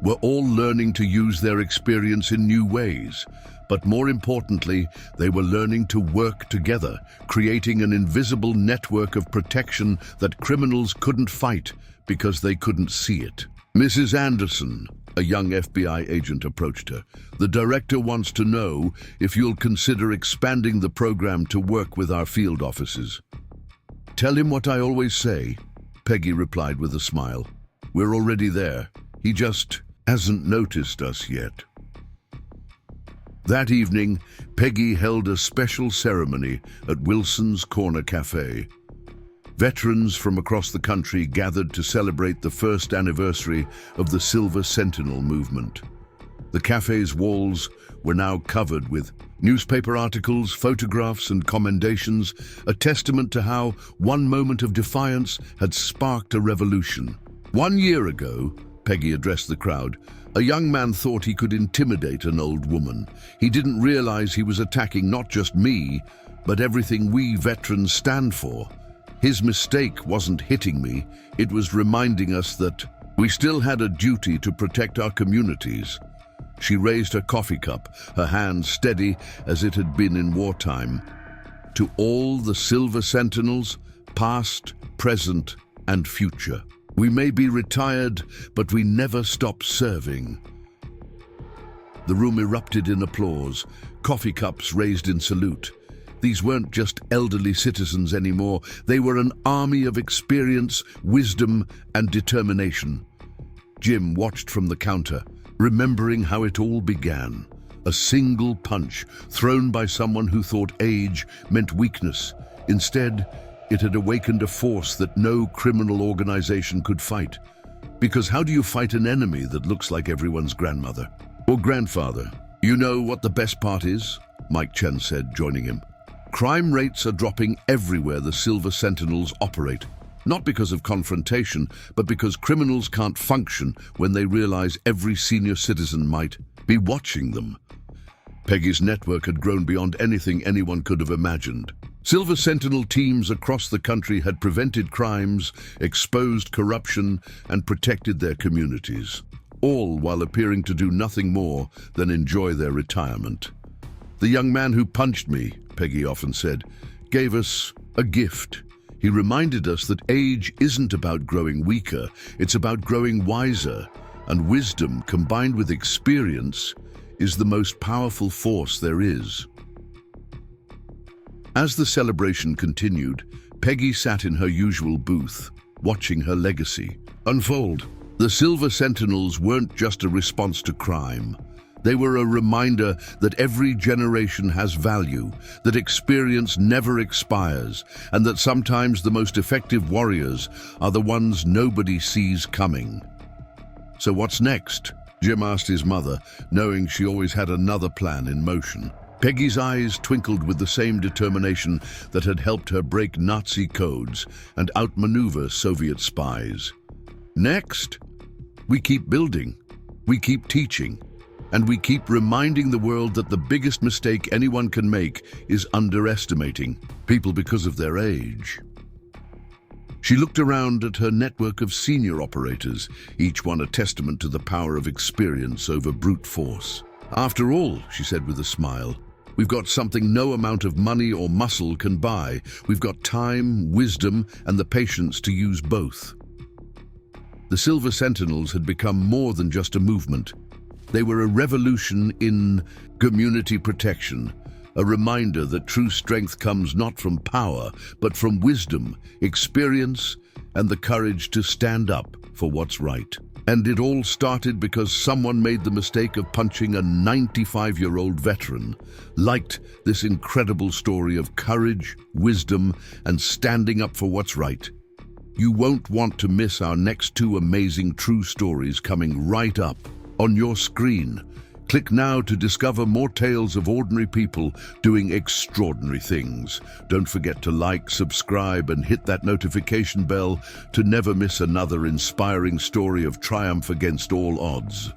were all learning to use their experience in new ways. But more importantly, they were learning to work together, creating an invisible network of protection that criminals couldn't fight because they couldn't see it. Mrs. Anderson, a young FBI agent, approached her. The director wants to know if you'll consider expanding the program to work with our field offices. Tell him what I always say, Peggy replied with a smile. We're already there. He just hasn't noticed us yet. That evening, Peggy held a special ceremony at Wilson's Corner Café. Veterans from across the country gathered to celebrate the first anniversary of the Silver Sentinel movement. The cafe's walls were now covered with newspaper articles, photographs, and commendations, a testament to how one moment of defiance had sparked a revolution. 1 year ago, Peggy addressed the crowd, a young man thought he could intimidate an old woman. He didn't realize he was attacking not just me, but everything we veterans stand for. His mistake wasn't hitting me, it was reminding us that we still had a duty to protect our communities. She raised her coffee cup, her hand steady as it had been in wartime. To all the Silver Sentinels, past, present, and future. We may be retired, but we never stop serving. The room erupted in applause, coffee cups raised in salute. These weren't just elderly citizens anymore. They were an army of experience, wisdom, and determination. Jim watched from the counter, remembering how it all began. A single punch thrown by someone who thought age meant weakness. Instead, it had awakened a force that no criminal organization could fight. Because how do you fight an enemy that looks like everyone's grandmother or grandfather? You know what the best part is? Mike Chen said, joining him. Crime rates are dropping everywhere the Silver Sentinels operate. Not because of confrontation, but because criminals can't function when they realize every senior citizen might be watching them. Peggy's network had grown beyond anything anyone could have imagined. Silver Sentinel teams across the country had prevented crimes, exposed corruption, and protected their communities, all while appearing to do nothing more than enjoy their retirement. The young man who punched me, Peggy often said, gave us a gift. He reminded us that age isn't about growing weaker, it's about growing wiser, and wisdom combined with experience is the most powerful force there is. As the celebration continued, Peggy sat in her usual booth, watching her legacy unfold. The Silver Sentinels weren't just a response to crime. They were a reminder that every generation has value, that experience never expires, and that sometimes the most effective warriors are the ones nobody sees coming. So what's next? Jim asked his mother, knowing she always had another plan in motion. Peggy's eyes twinkled with the same determination that had helped her break Nazi codes and outmaneuver Soviet spies. Next, we keep building, we keep teaching, and we keep reminding the world that the biggest mistake anyone can make is underestimating people because of their age. She looked around at her network of senior operators, each one a testament to the power of experience over brute force. After all, she said with a smile, we've got something no amount of money or muscle can buy. We've got time, wisdom, and the patience to use both. The Silver Sentinels had become more than just a movement. They were a revolution in community protection, a reminder that true strength comes not from power, but from wisdom, experience, and the courage to stand up for what's right. And it all started because someone made the mistake of punching a 95-year-old veteran. Liked this incredible story of courage, wisdom, and standing up for what's right. You won't want to miss our next two amazing true stories coming right up on your screen. Click now to discover more tales of ordinary people doing extraordinary things. Don't forget to like, subscribe, and hit that notification bell to never miss another inspiring story of triumph against all odds.